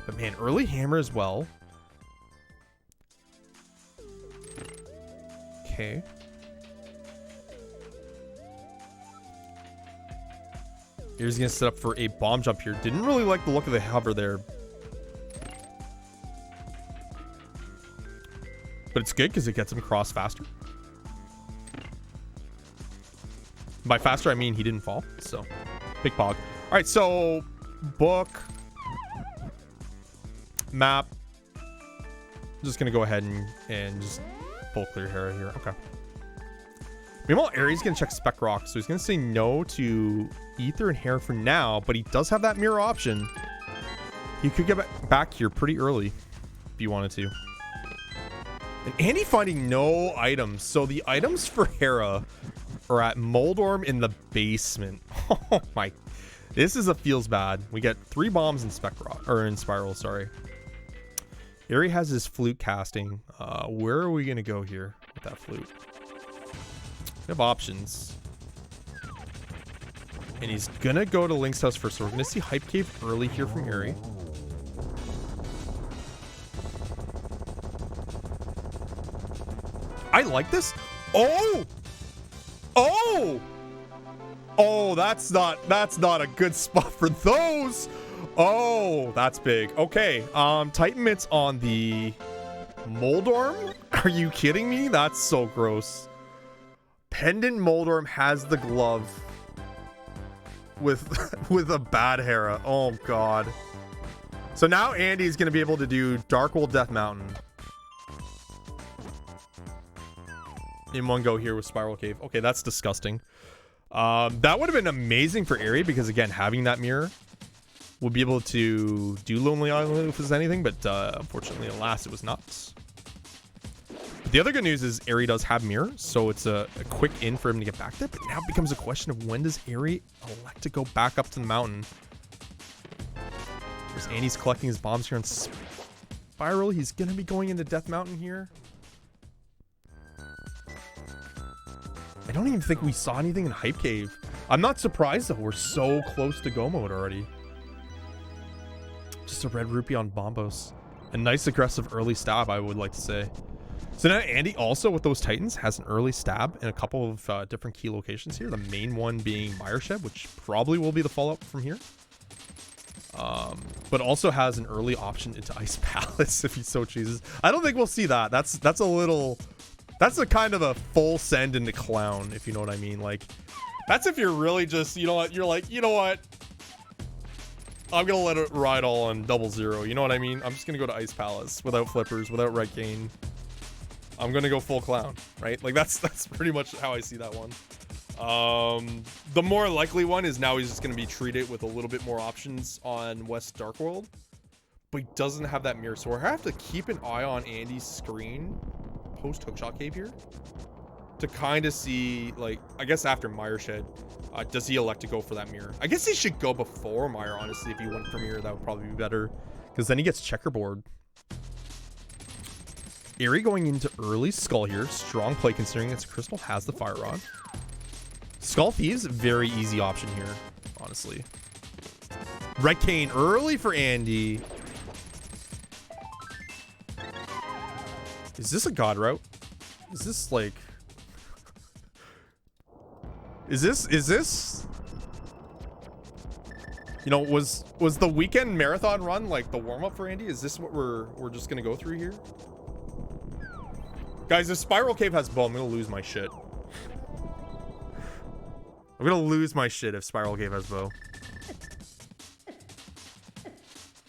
But man, early Hammer as well. Okay. Here's gonna set up for a bomb jump here. Didn't really like the look of the hover there. But it's good because it gets him across faster. By faster, I mean he didn't fall. So, big pog. All right, so book, map. I'm just going to go ahead and just full clear Hera here. Okay. Meanwhile, Aries going to check Spec Rock. So he's going to say no to Ether and Hera for now, but he does have that mirror option. He could get back here pretty early if you wanted to. And Andy finding no items. So the items for Hera are at Moldorm in the basement. Oh my. This is a feels bad. We get 3 bombs in in Spiral, sorry. Eri has his flute casting. Where are we going to go here with that flute? We have options. And he's going to go to Link's house first. So we're going to see Hype Cave early here from Eri. I like this. Oh! Oh! Oh, that's not a good spot for those. Oh, that's big. Okay. Titan mitts on the Moldorm? Are you kidding me? That's so gross. Pendant Moldorm has the glove with a bad Hera. Oh god. So now Andy's gonna be able to do Darkwold Death Mountain in one go here with Spiral Cave. Okay, that's disgusting. That would have been amazing for Eri because again, having that mirror would be able to do Lonely Island if it's anything, but unfortunately, alas, it was not. But the other good news is Eri does have mirror, so it's a quick in for him to get back there. But now it becomes a question of when does Eri elect to go back up to the mountain As Andy's collecting his bombs here on Spiral, he's going to be going into Death Mountain here. I don't even think we saw anything in Hype Cave. I'm not surprised though. We're so close to go mode already. Just a red rupee on Bombos. A nice aggressive early stab, I would like to say. So now Andy also with those Titans has an early stab in a couple of different key locations here. The main one being Mireshed, which probably will be the follow-up from here. But also has an early option into Ice Palace if he so chooses. I don't think we'll see that. That's a kind of a full send into Clown, if you know what I mean. Like, that's if you're really just, you know what, you're like, you know what, I'm gonna let it ride all on 00. You know what I mean? I'm just gonna go to Ice Palace without flippers, without Red Cane. I'm gonna go full Clown, right? Like that's pretty much how I see that one. The more likely one is now he's just gonna be treated with a little bit more options on West Dark World, but he doesn't have that mirror, so we're gonna have to keep an eye on Andy's screen post Hookshot Cave here to kind of see, like, I guess after Mireshed, does he elect to go for that mirror? I guess he should go before Mire, honestly. If he went for mirror, that would probably be better, because then he gets checkerboard. Eri going into early Skull here. Strong play considering its Crystal has the Fire Rod. Skull Thieves, very easy option here, honestly. Red Cane early for Andy. Is this a God route? Is this like... Is this... You know, was the weekend marathon run like the warm-up for Andy? Is this what we're just gonna go through here? Guys, if Spiral Cave has bow, I'm gonna lose my shit. I'm gonna lose my shit if Spiral Cave has bow.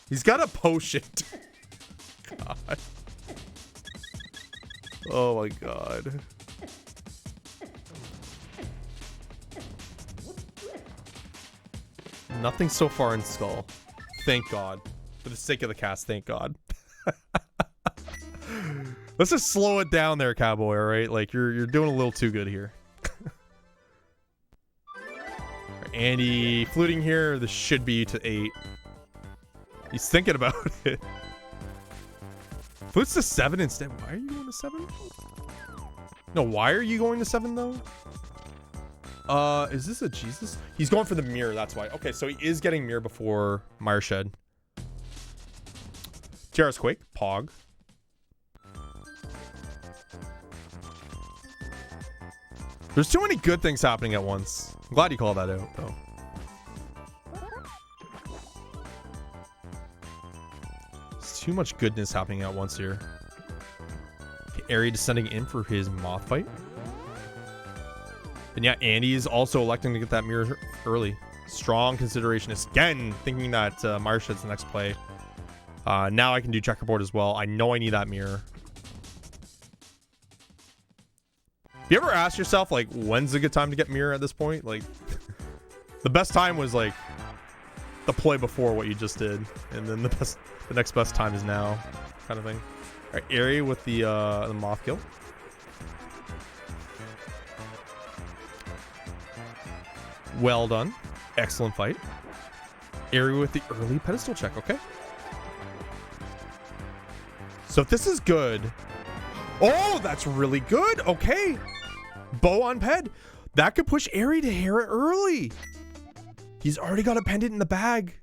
He's got a potion. God. Oh my god. Nothing so far in Skull. Thank God. For the sake of the cast, thank God. Let's just slow it down there, Cowboy, alright? Like, you're doing a little too good here. Andy fluting here. This should be to 8. He's thinking about it. Flutes to 7 instead. Why are you going to 7? No, why are you going to 7 though? Is this a Jesus? He's going for the mirror, that's why. Okay, so he is getting mirror before Mireshed. Tiara's Quake, Pog. There's too many good things happening at once. I'm glad you called that out, though. There's too much goodness happening at once here. Okay, Eri descending in for his Moth fight. And yeah, Andy is also electing to get that mirror early. Strong consideration is again thinking that Mireshed's the next play. Now I can do checkerboard as well. I know I need that mirror. You ever ask yourself, like, when's a good time to get mirror at this point? Like, the best time was, like, the play before what you just did. And then the next best time is now, kind of thing. All right, Eri with the Moth kill. Well done. Excellent fight. Eri with the early pedestal check, okay. So if this is good... Oh, that's really good. Okay. Bow on Ped. That could push Eri to Hera early. He's already got a pendant in the bag.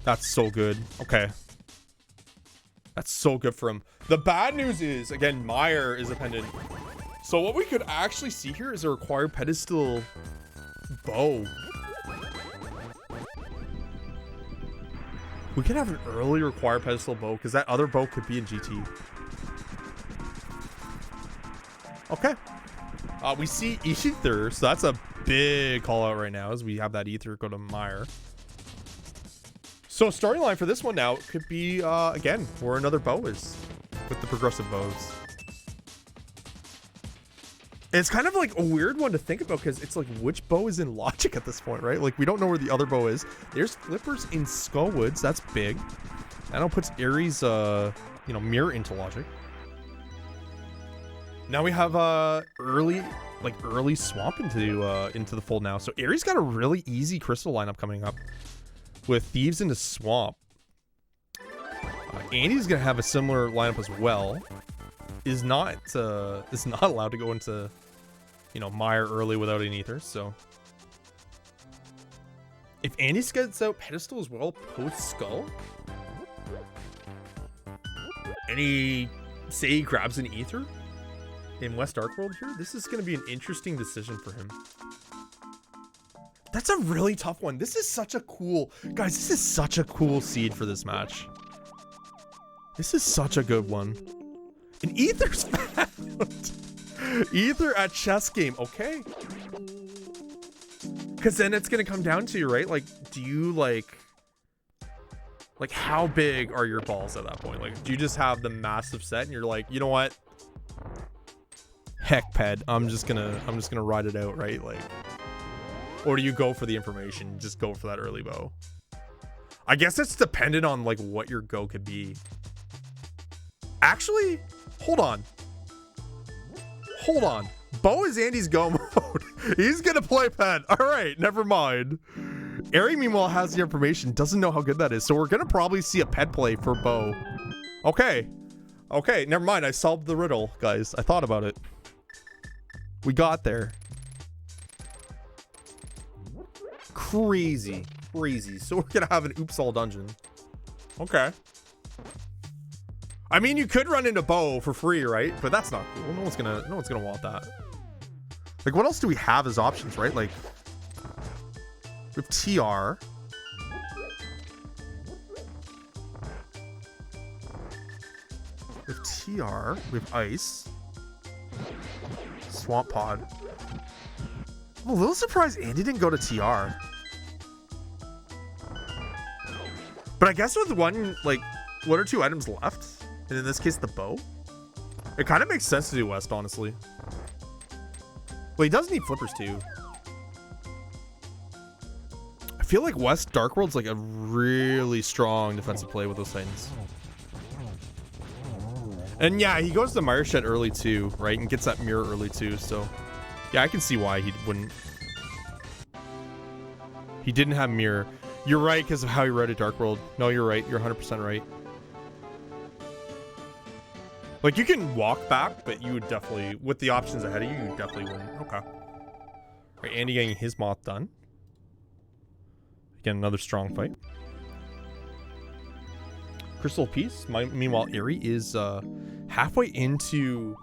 That's so good. Okay. That's so good for him. The bad news is, again, Mire is a pendant. So what we could actually see here is a required pedestal bow. We could have an early required pedestal bow because that other bow could be in GT. Okay. We see Ether, so that's a big call out right now as we have that Ether go to Mire. So storyline for this one now could be, again, where another bow is with the progressive bows. It's kind of like a weird one to think about because it's like which bow is in Logic at this point, right? Like we don't know where the other bow is. There's Flippers in Skullwoods. That's big. That now puts Eri's, you know, mirror into Logic. Now we have early Swamp into the fold now. So Eri's got a really easy crystal lineup coming up. with Thieves into Swamp. Andy's gonna have a similar lineup as well. Is not allowed to go into, you know, Mire early without an ether. So if Andy gets out Pedestal as well post Skull, and he say he grabs an ether in West Dark World here, this is gonna be an interesting decision for him. That's a really tough one. This is such a cool, guys, this is such a cool seed for this match. This is such a good one. And Ether's found. Ether at chess game. Okay. Because then it's going to come down to, right? Like, do you like how big are your balls at that point? Like, do you just have the massive set and you're like, you know what? Heck, Ped, I'm just gonna ride it out, right? Like, or do you go for the information? Just go for that early bow. I guess it's dependent on like what your go could be. Actually, hold on. Bo is Andy's go mode. He's gonna play Ped. All right, never mind. Ari, meanwhile, has the information, doesn't know how good that is, so we're gonna probably see a Ped play for Bo. Okay, never mind. I solved the riddle, guys. I thought about it. We got there. Crazy. So we're gonna have an oops all dungeon. Okay. I mean, you could run into Bo for free, right? But that's not cool. No one's gonna want that. Like, what else do we have as options, right? Like, we have TR. We have TR. We have Ice. Swamp Pod. I'm a little surprised Andy didn't go to TR. But I guess with one or two items left, and in this case the bow, it kind of makes sense to do West, honestly. Well, he does need flippers too. I feel like West Dark World's like a really strong defensive play with those Titans. And yeah, he goes to Mire Shed early too, right? And gets that mirror early too, so yeah, I can see why he wouldn't. He didn't have mirror. You're right because of how he read it, Dark World. No, you're right. You're 100% right. Like, you can walk back, but you would definitely, with the options ahead of you, you definitely wouldn't. Okay. Right, Andy getting his moth done. Again, another strong fight. Crystal Piece. Meanwhile, Ari is halfway into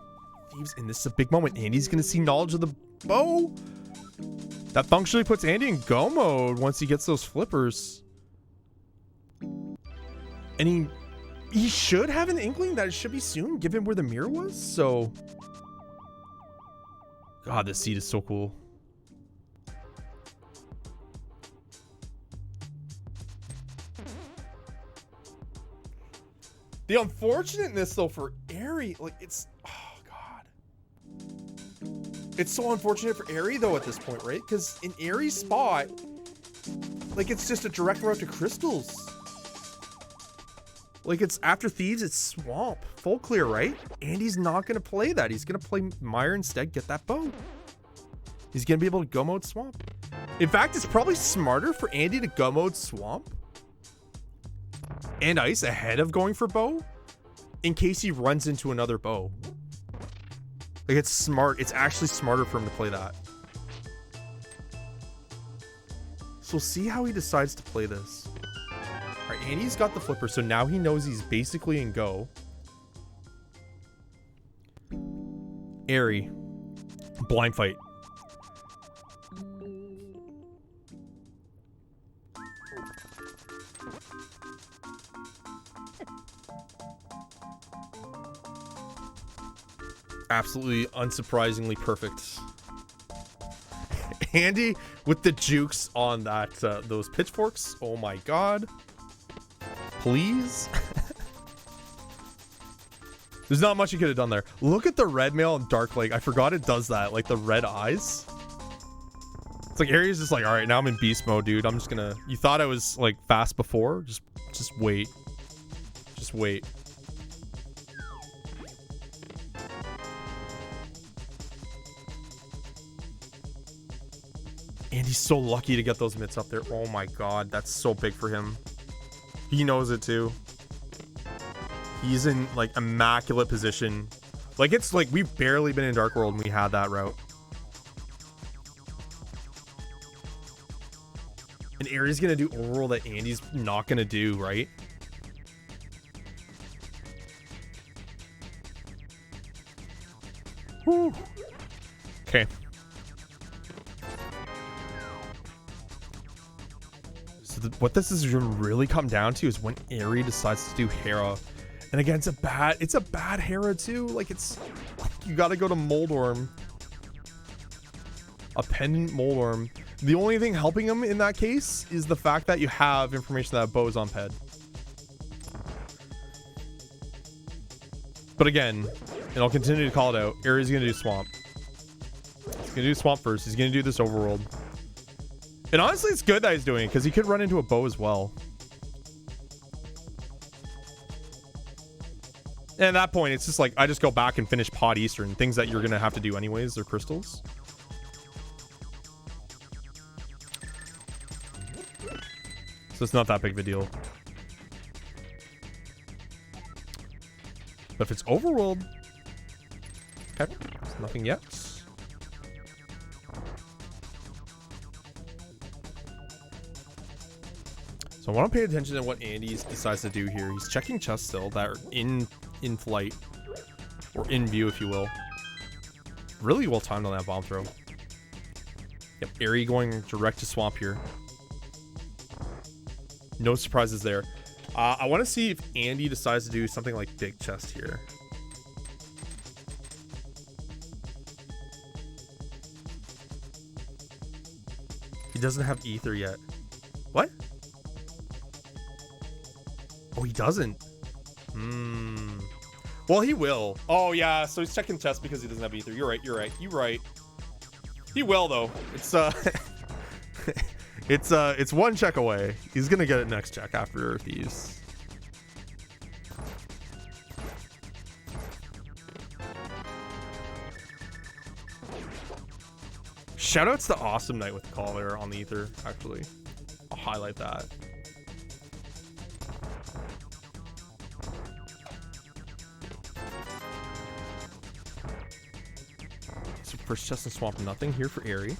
Thieves, and this is a big moment. Andy's going to see knowledge of the bow. That functionally puts Andy in go mode once he gets those flippers. And he should have an inkling that it should be soon, given where the mirror was. So, God, this seed is so cool. The unfortunateness, though, for Ari, like, it's, oh, God. It's so unfortunate for Ari, though, at this point, right? Because in Ari's spot, like, it's just a direct route to crystals. Like, it's after Thieves, it's Swamp. Full clear, right? Andy's not going to play that. He's going to play Mire instead, get that bow. He's going to be able to go mode Swamp. In fact, it's probably smarter for Andy to go mode Swamp and Ice ahead of going for bow in case he runs into another bow. Like, it's smart. It's actually smarter for him to play that. So we'll see how he decides to play this. All right, Andy's got the flipper, so now he knows he's basically in go. Ari. Blind fight. Absolutely unsurprisingly perfect. Andy with the jukes on that those pitchforks. Oh my God. Please. There's not much you could have done there. Look at the red mail and Dark Lake. I forgot it does that. Like the red eyes. It's like Ari's just like, all right, now I'm in beast mode, dude. I'm just gonna. You thought I was like fast before? Just wait. Just wait. And he's so lucky to get those mitts up there. Oh my god, that's so big for him. He knows it too. He's in like immaculate position. Like it's like we've barely been in Dark World and we had that route. And Aries gonna do overroll that Andy's not gonna do, right? Whew. Okay. So what this is really come down to is when Aerie decides to do Hera. And again, it's a bad Hera too. Like it's, you gotta go to Moldorm. A pendant Moldorm. The only thing helping him in that case is the fact that you have information that Bo's on Ped. But again, and I'll continue to call it out, Aries gonna do Swamp. He's gonna do Swamp first. He's gonna do this Overworld. And honestly, it's good that he's doing it because he could run into a Bo as well. And at that point, it's just like, I just go back and finish Pod Eastern. Things that you're gonna have to do anyways, they're crystals. So it's not that big of a deal. But if it's Overworld, okay, there's nothing yet. So I want to pay attention to what Andy decides to do here. He's checking chests still that are in flight, or in view, if you will. Really well timed on that bomb throw. Yep, Aerie going direct to Swamp here. No surprises there. I want to see if Andy decides to do something like big chest here. He doesn't have ether yet. What? Oh, he doesn't. Well, he will. Oh yeah, so he's checking chest because he doesn't have ether. You're right. You're right. You're right. He will though. It's it's one check away. He's gonna get it next check after these. Shoutouts to Awesome Night with the call there on the ether, actually. I'll highlight that. So first chest and Swamp, nothing here for Aerie.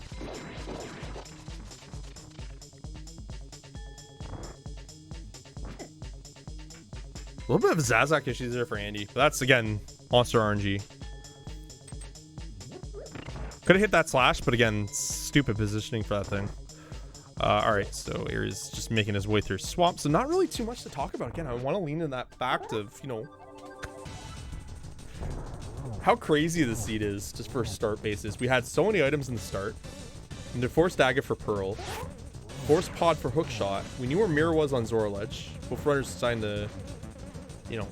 A little bit of Zazak issues there for Andy, but that's again monster RNG. Could have hit that slash, but again, stupid positioning for that thing. All right, so Aries just making his way through Swamp, so not really too much to talk about. Again, I want to lean in that fact of, you know, how crazy the seed is just for start basis. We had so many items in the start. And the Force Dagger for Pearl, Force Pod for Hookshot. We knew where Mirror was on Zoraledge. Both runners decided to, you know,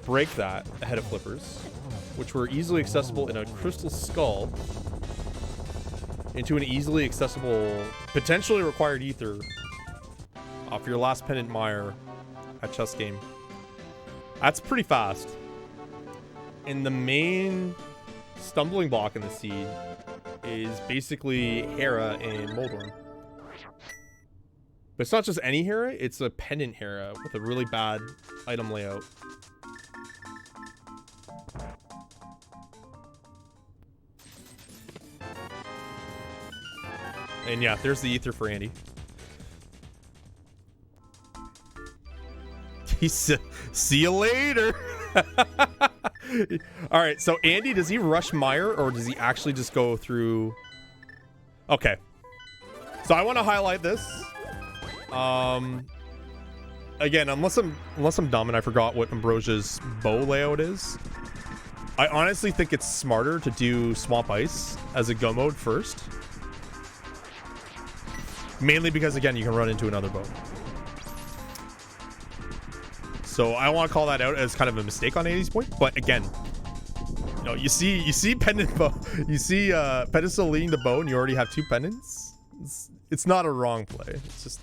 break that ahead of Flippers, which were easily accessible in a Crystal Skull into an easily accessible, potentially required ether off your last pendant Mire at chess game. That's pretty fast. And the main stumbling block in the seed is basically Hera and Moldorm. But it's not just any Hera, it's a pendant Hera with a really bad item layout. And yeah, there's the ether for Andy. He said, see you later. All right, so Andy, does he rush Mire or does he actually just go through? Okay. So I want to highlight this. Again, unless I'm dumb and I forgot what Ambrosia's bow layout is, I honestly think it's smarter to do Swamp Ice as a go mode first. Mainly because, again, you can run into another bow. So I want to call that out as kind of a mistake on Andy's point. But again, you know, you see pendant bow, you see pedestal leading the bow, and you already have two pendants. It's not a wrong play. It's just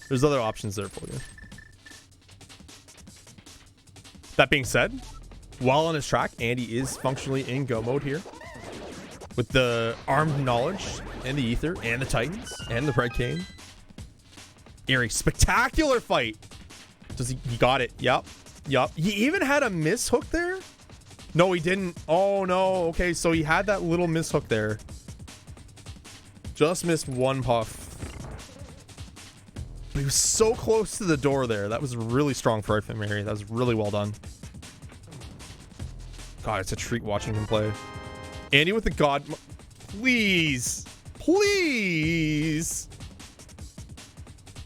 there's other options there for you. That being said, while on his track, Andy is functionally in go mode here with the armed knowledge And the Ether. And the Titans. And the Red Cane. Eri, spectacular fight. Does he got it. Yep. Yup. He even had a miss hook there? No, he didn't. Oh, no. Okay, so he had that little miss hook there. Just missed one puff. But he was so close to the door there. That was really strong for Eri. That was really well done. God, it's a treat watching him play. Andy with the God... Please. Please.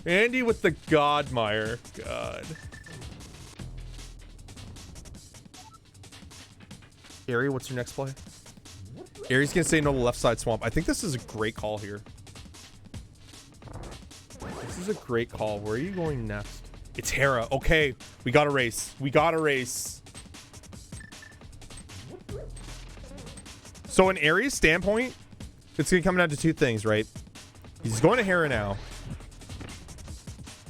Andy with the Godmire. God. Eri, what's your next play? Eri's gonna say no to left side swamp. I think this is a great call here. This is a great call. Where are you going next? It's Hera. Okay, we got a race. We got a race. So in Eri's standpoint, it's gonna come down to two things, right? He's going to Hera now.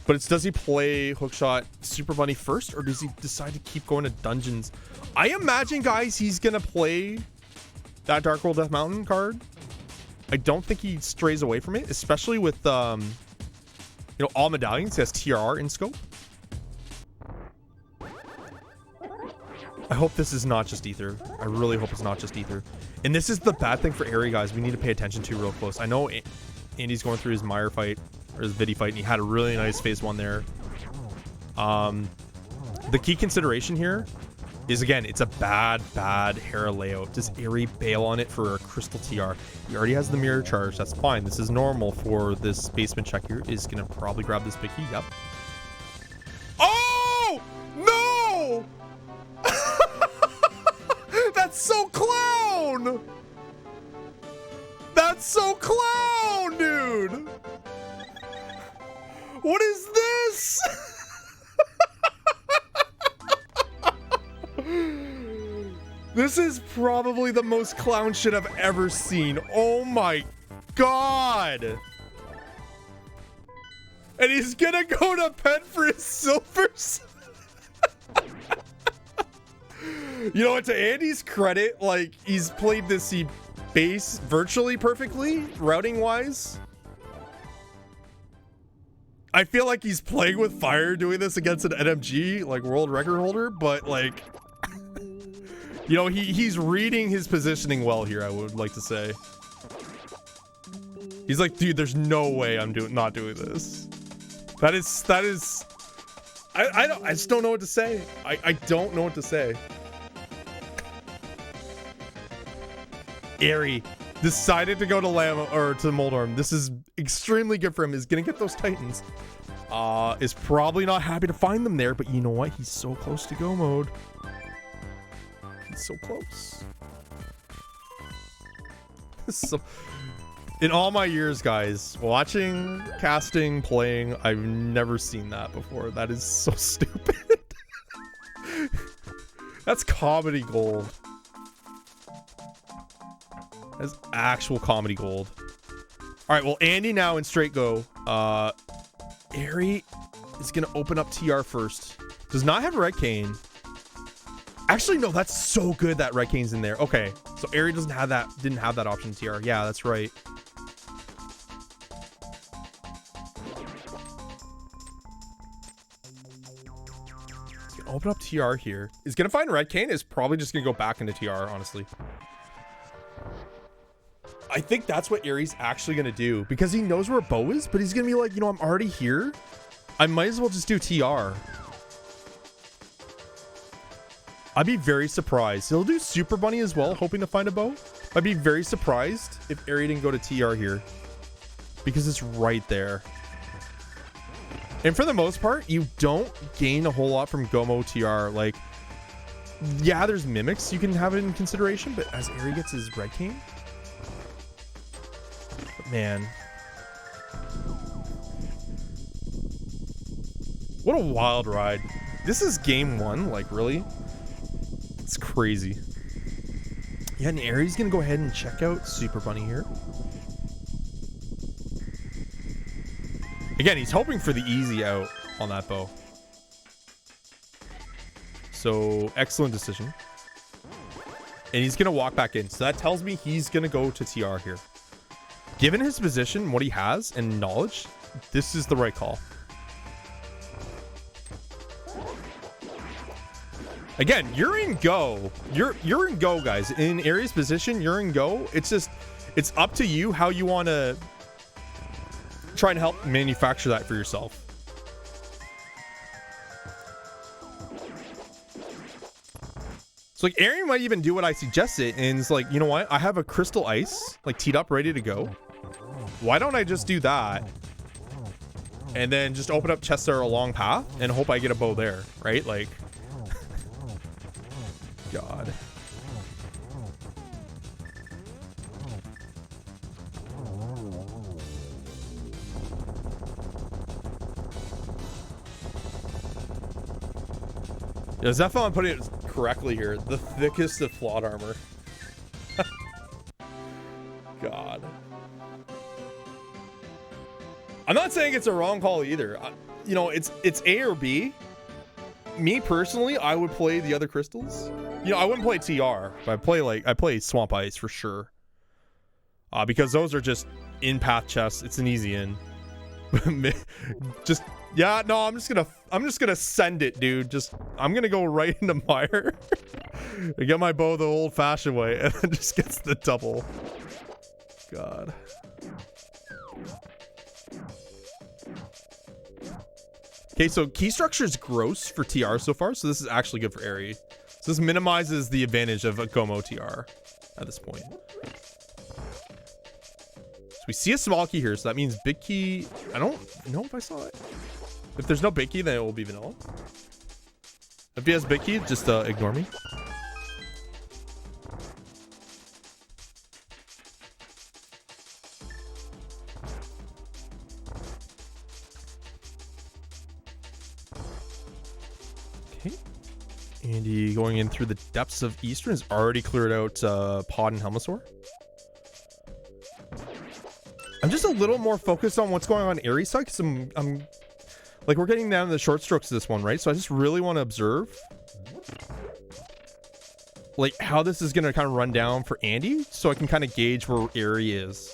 But it's, does he play Hookshot Super Bunny first, or does he decide to keep going to dungeons? I imagine, guys, he's gonna play that Dark World Death Mountain card. I don't think he strays away from it, especially with you know, all medallions. He has TRR in scope. I hope this is not just Ether. I really hope it's not just Ether. And this is the bad thing for Eri, guys. We need to pay attention to real close. I know Andy's going through his Mire fight, or his Vidi fight, and he had a really nice phase 1 there. The key consideration here is, again, it's a bad Hera layout. Does Eri bail on it for a crystal TR? He already has the mirror charge. That's fine. This is normal for this basement check here. Is gonna probably grab this big key. Yep. Oh no! That's so clown! That's so clown, dude! What is this? This is probably the most clown shit I've ever seen. Oh my god. And he's gonna go to pen for his silvers. You know what, to Andy's credit, like, he's played this base virtually perfectly, routing wise. I feel like he's playing with fire doing this against an NMG, like, world record holder, but like, you know, he's reading his positioning well here, I would like to say. He's like, dude, there's no way I'm not doing this. That is, I just don't know what to say. I don't know what to say. Eri decided to go to to Moldorm. This is extremely good for him. He's gonna get those Titans. Is probably not happy to find them there, but you know what? He's so close to go mode. He's so close. So, in all my years, guys, watching, casting, playing, I've never seen that before. That is so stupid. That's comedy gold. That's actual comedy gold. All right, well, Andy now in straight go. Eri is gonna open up TR first. Does not have Red Cane. Actually, no, that's so good that Red Cane's in there. Okay, so Eri didn't have that option in TR. Yeah, that's right. He's gonna open up TR here. He's gonna find Red Cane. Is probably just gonna go back into TR, honestly. I think that's what Eri's actually gonna do, because he knows where Bo is, but he's gonna be like, you know, I'm already here. I might as well just do TR. I'd be very surprised. He'll do Super Bunny as well, hoping to find a Bo. I'd be very surprised if Eri didn't go to TR here, because it's right there. And for the most part, you don't gain a whole lot from Gomo TR. Like, yeah, there's mimics you can have it in consideration, but as Eri gets his Red Cane, man, what a wild ride. This is game 1, like, really? It's crazy. Yeah, and Eri's gonna go ahead and check out Super Bunny here. Again, he's hoping for the easy out on that Bow. So, excellent decision. And he's gonna walk back in. So that tells me he's gonna go to TR here. Given his position, what he has, and knowledge, this is the right call. Again, you're in go. You're in go, guys. In Aries' position, you're in go. It's just, it's up to you how you want to try and help manufacture that for yourself. So like Arian might even do what I suggested, and it's like, you know what? I have a crystal ice like teed up, ready to go. Why don't I just do that? And then just open up chests that are a long path and hope I get a bow there, right? Like, God. Yeah, Zephyr, I'm putting it correctly here. The thickest of flawed armor. God. I'm not saying it's a wrong call either. You know, it's A or B. Me personally, I would play the other crystals. You know, I wouldn't play TR, but I play Swamp Ice for sure. Because those are just in path chests. It's an easy in. Just yeah, no, I'm just gonna send it, dude. I'm gonna go right into mire. I get my bow the old fashioned way and then just gets the double. God. Okay, so key structure is gross for TR so far, so this is actually good for Aerie. So this minimizes the advantage of a Gomo TR at this point. So we see a small key here, so that means big key. I don't know if I saw it. If there's no big key, then it will be vanilla. If he has big key, just ignore me. Okay. Andy going in through the depths of Eastern has already cleared out Pod and Helmasaur. I'm just a little more focused on what's going on Aries side because I'm like, we're getting down to the short strokes of this one, right? So I just really want to observe like how this is going to kind of run down for Andy so I can kind of gauge where Aerie is.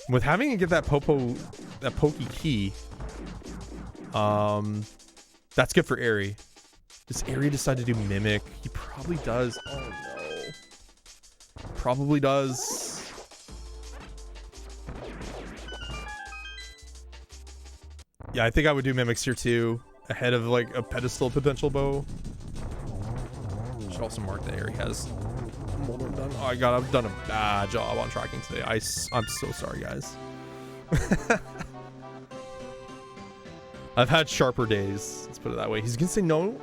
With having to get that pokey key, that's good for Aerie. Does Aerie decide to do Mimic? He probably does. Oh no. Probably does. Yeah, I think I would do Mimics here too, ahead of like a pedestal potential bow. Should also mark that Aerie has Molder done. Oh my god, I've done a bad job on tracking today. I'm so sorry, guys. I've had sharper days. Let's put it that way. He's gonna say no.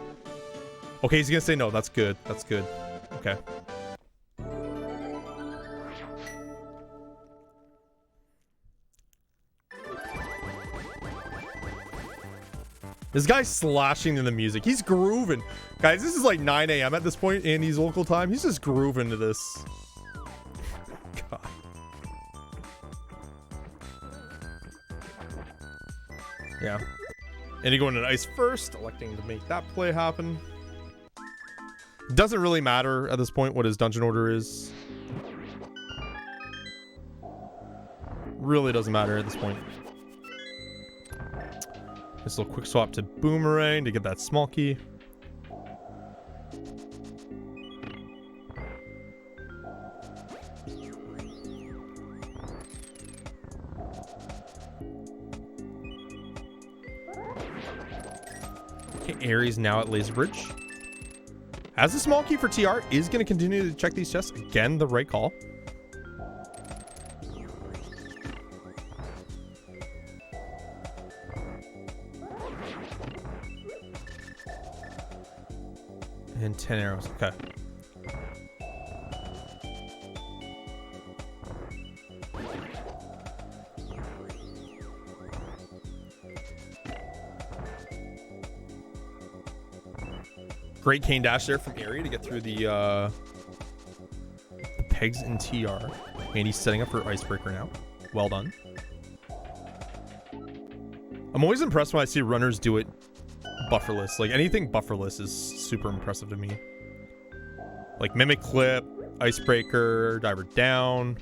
Okay, he's gonna say no. That's good. That's good. Okay. This guy's slashing to the music. He's grooving. Guys, this is like 9 a.m. at this point, Andy's local time. He's just grooving to this. God. Yeah. Andy going to ice first, electing to make that play happen. Doesn't really matter at this point what his dungeon order is. Really doesn't matter at this point. This little quick swap to Boomerang to get that small key. Okay, Aries now at Laser Bridge. As a small key for TR, is going to continue to check these chests. Again, the right call. And 10 arrows. Okay. Great cane dash there from Aerie to get through the pegs in TR. And he's setting up for Icebreaker now. Well done. I'm always impressed when I see runners do it bufferless. Like anything bufferless is super impressive to me. Like Mimic Clip, Icebreaker, Diver Down.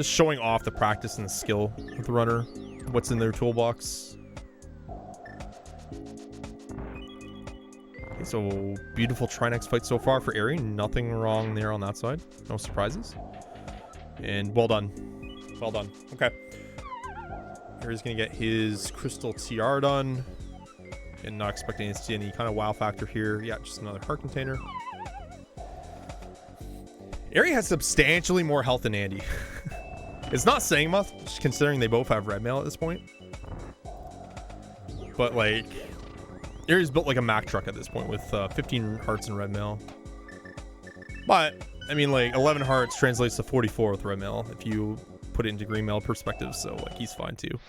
Just showing off the practice and the skill of the runner. What's in their toolbox. Okay, so beautiful Trinex fight so far for Eri. Nothing wrong there on that side. No surprises. And well done. Well done. Okay. Eri's going to get his crystal TR done. And not expecting to see any kind of wow factor here. Yeah, just another heart container. Eri has substantially more health than Andy. It's not saying much, considering they both have red mail at this point. But, like, Eri's built like a Mack truck at this point with 15 hearts and red mail. But, I mean, like, 11 hearts translates to 44 with red mail if you put it into green mail perspective. So, like, he's fine too.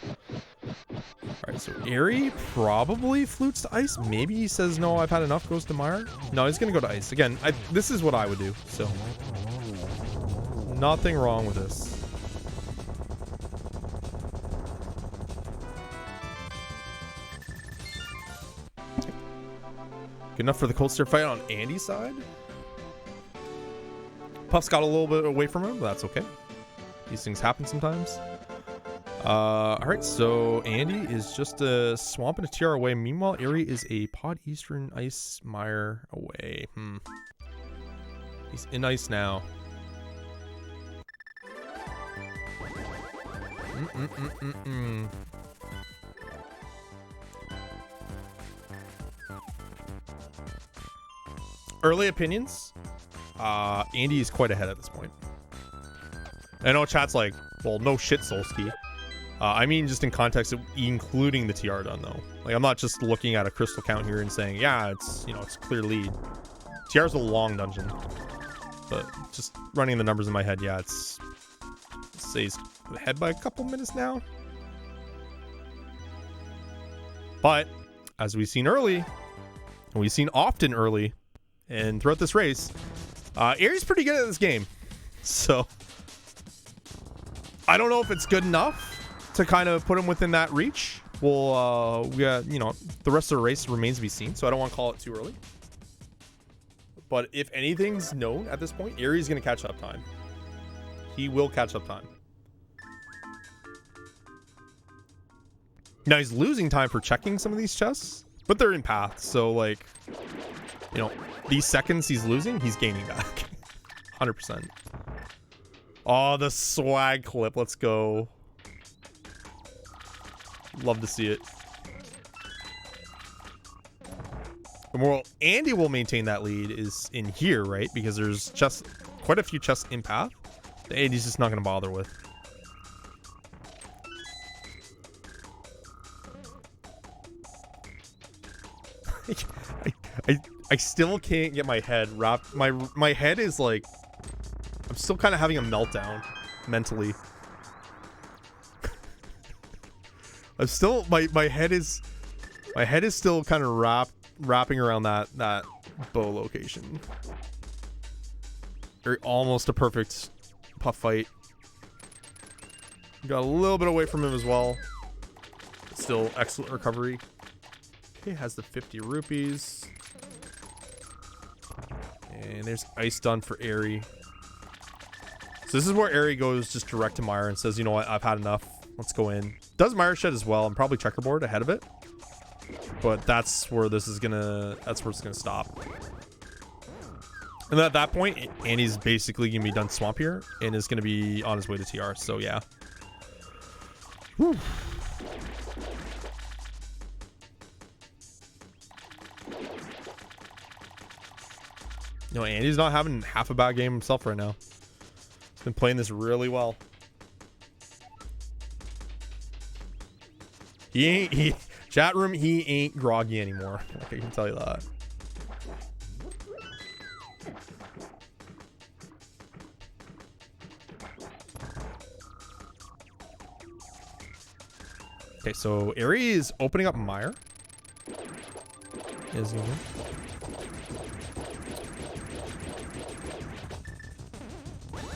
Alright, so Eri probably flutes to ice. Maybe he says, no, I've had enough, goes to Mire. No, he's going to go to ice. Again, this is what I would do. So, nothing wrong with this. Good enough for the cold stare fight on Andy's side. Puff's got a little bit away from him, but that's okay. These things happen sometimes. Alright, so Andy is just a swamp and a TR away. Meanwhile, Eri is a Pod Eastern Ice Mire away. He's in ice now. Early opinions, Andy is quite ahead at this point. I know chat's like, well, no shit, Solski. I mean, just in context of including the TR done though. Like, I'm not just looking at a crystal count here and saying, yeah, it's, you know, it's a clear lead. TR's a long dungeon, but just running the numbers in my head, yeah, it's, say he's ahead by a couple minutes now. But as we've seen early, and we've seen often early, and throughout this race, Eri's pretty good at this game. So I don't know if it's good enough to kind of put him within that reach. Well, we got, you know, the rest of the race remains to be seen, so I don't want to call it too early. But if anything's known at this point, Eri's going to catch up time. He will catch up time. Now he's losing time for checking some of these chests, but they're in path, so like, you know, these seconds he's losing, he's gaining back. 100%. Oh, the swag clip. Let's go. Love to see it. And well, Andy will maintain that lead is in here, right? Because there's just quite a few chests in path that Andy's just not going to bother with. I still can't get my head wrapped. My head is like, I'm still kind of having a meltdown mentally. I'm still my head is still kind of wrapping around that bow location. Very almost a perfect puff fight. Got a little bit away from him as well. Still excellent recovery. Okay, has the 50 rupees. And there's ice done for Eri. So this is where Eri goes just direct to Mire and says, you know what, I've had enough. Let's go in. Does Mire shed as well, and probably checkerboard ahead of it. But that's where this is gonna, that's where it's gonna stop. And at that point, Andy's basically gonna be done swamp here and is gonna be on his way to TR. So yeah. Whew. No, Andy's not having half a bad game himself right now. He's been playing this really well. Chat room, he ain't groggy anymore. I can tell you that. Okay, so Eri is opening up Mire. Is he here?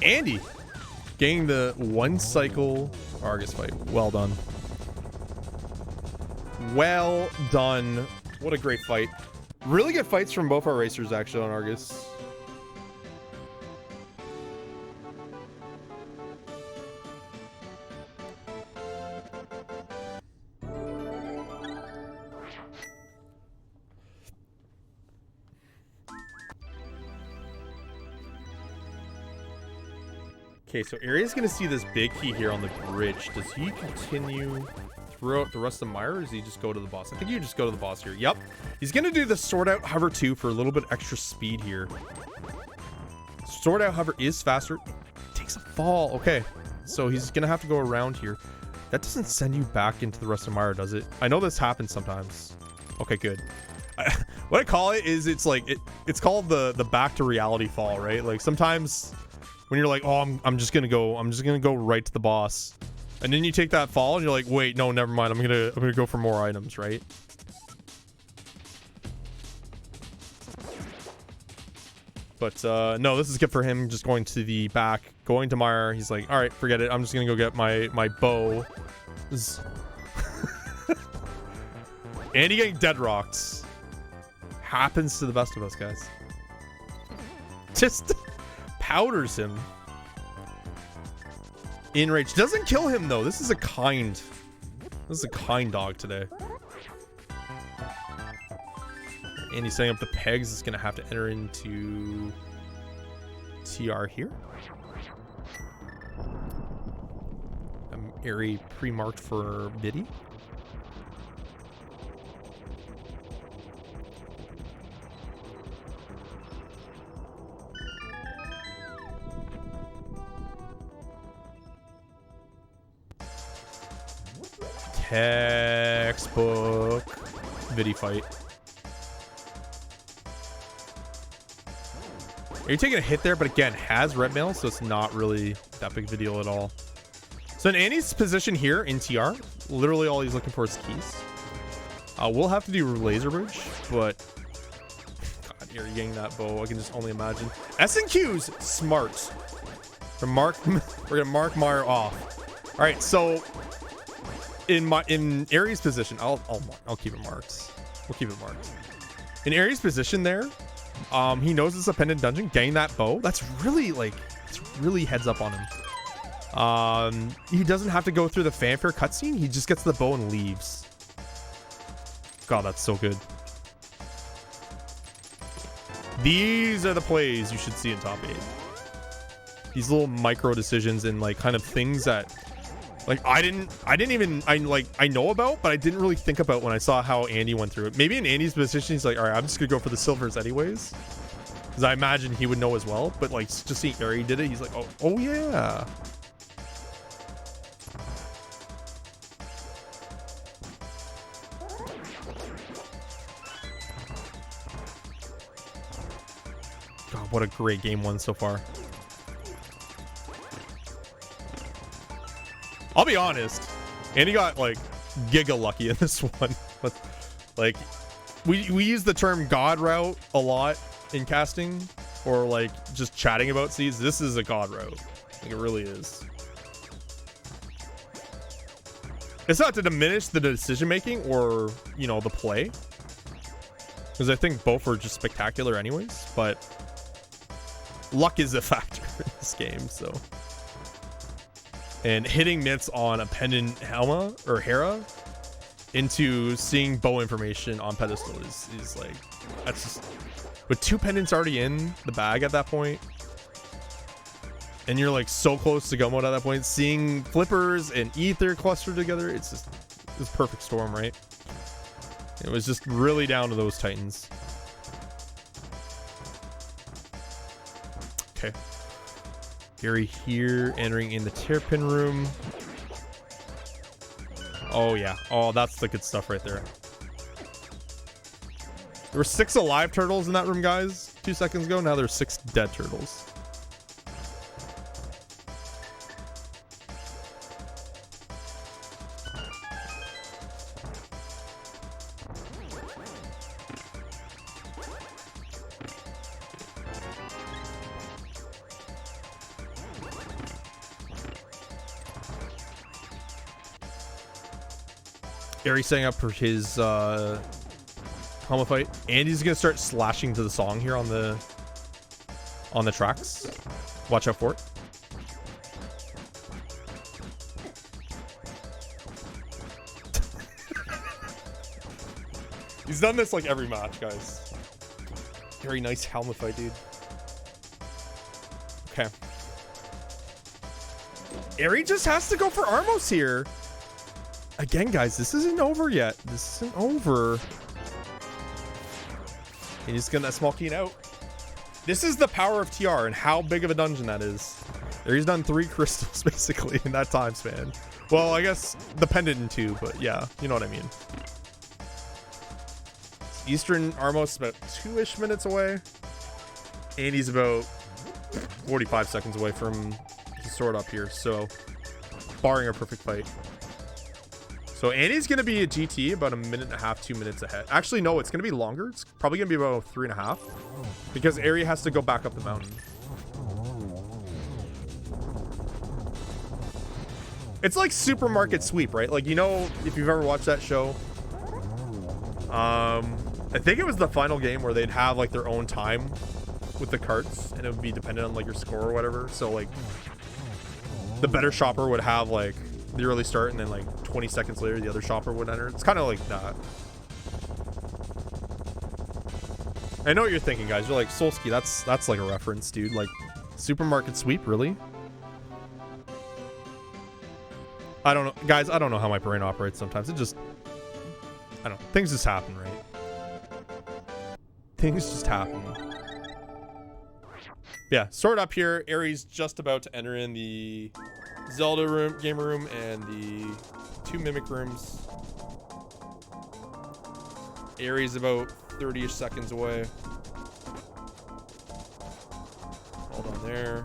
Andy getting the one cycle Argus fight. Well done. Well done. What a great fight. Really good fights from both our racers actually on Argus. Okay, so Ari's gonna see this big key here on the bridge. Does he continue throughout the rest of Mire, or does he just go to the boss? I think you just go to the boss here. Yep. He's gonna do the sword out hover 2 for a little bit extra speed here. Sword out hover is faster. Takes a fall. Okay. So he's gonna have to go around here. That doesn't send you back into the rest of Mire, does it? I know this happens sometimes. Okay, good. What I call it is it's like it's called the back to reality fall, right? Like sometimes when you're like, oh, I'm just gonna go right to the boss, and then you take that fall and you're like, wait, no, never mind, I'm gonna go for more items, right? But no, this is good for him. Just going to the back, going to Mire. He's like, all right, forget it. I'm just gonna go get my bow. And he getting dead rocks. Happens to the best of us, guys. Just powders him. Enrage doesn't kill him though. This is a kind dog today. And he's setting up the pegs. It's gonna have to enter into TR here. Eri pre-marked for Biddy. Textbook Biddy fight. Are you taking a hit there? But again, has red mail, so it's not really that big of a deal at all. So in Annie's position here in TR, literally all he's looking for is keys. We'll have to do laser bridge, but God, you're getting that bow. I can just only imagine. S&Q's smart. We're gonna mark Mire off. All right, so in Aries' position, I'll keep it marked. We'll keep it marked. In Aries' position there, he knows it's a pendant dungeon. Getting that bow, that's really it's really heads up on him. He doesn't have to go through the fanfare cutscene. He just gets the bow and leaves. God, that's so good. These are the plays you should see in top 8. These little micro decisions and like kind of things that like I know about, but I didn't really think about when I saw how Andy went through it. Maybe in Andy's position, he's like, all right, I'm just gonna go for the silvers anyways, because I imagine he would know as well. But like just seeing Ari did it, he's like, oh yeah. God, what a great game one so far. I'll be honest, Andy got like giga lucky in this one. But like we use the term god route a lot in casting, or like just chatting about seeds. This is a god route. Like it really is. It's not to diminish the decision making or, you know, the play, because I think both are just spectacular anyways, but luck is a factor in this game. So, and hitting myths on a pendant Helma or Hera into seeing bow information on pedestal is like, that's just, with 2 pendants already in the bag at that point, and you're like so close to go mode at that point, seeing flippers and ether clustered together, it's just this perfect storm, right? It was just really down to those titans. Okay, Gary here entering in the terrapin room. Oh yeah, oh that's the good stuff right there. There were 6 alive turtles in that room, guys, 2 seconds ago. Now there's 6 dead turtles. Gary's setting up for his Helma fight. Andy's gonna start slashing to the song here on the tracks. Watch out for it. He's done this like every match, guys. Very nice Helma fight, dude. Okay. Eri just has to go for Armos here. Again, guys, this isn't over yet. This isn't over. And he's gonna small key out. This is the power of TR and how big of a dungeon that is. There, he's done 3 crystals basically in that time span. Well, I guess the pendant in 2, but yeah, you know what I mean. Eastern Armos is about 2-ish minutes away. And he's about 45 seconds away from the sword up here. So, barring a perfect fight. So, Andy's going to be a GT about 1.5 minutes, 2 minutes ahead. Actually, no, it's going to be longer. It's probably going to be about 3.5. Because Eri has to go back up the mountain. It's like Supermarket Sweep, right? Like, you know, if you've ever watched that show. I think it was the final game where they'd have like their own time with the carts, and it would be dependent on like your score or whatever. So like the better shopper would have like the early start, and then like 20 seconds later the other shopper would enter. It's kind of like that. I know what you're thinking, guys. You're like, Solsky, that's like a reference, dude. Like, Supermarket Sweep, really? I don't know, guys. I don't know how my brain operates sometimes. It just, I don't know, things just happen, right? Things just happen. Yeah, sword up here. Eri's just about to enter in the Zelda room, gamer room, and the 2 mimic rooms. Eri's about 30-ish seconds away. Hold on there.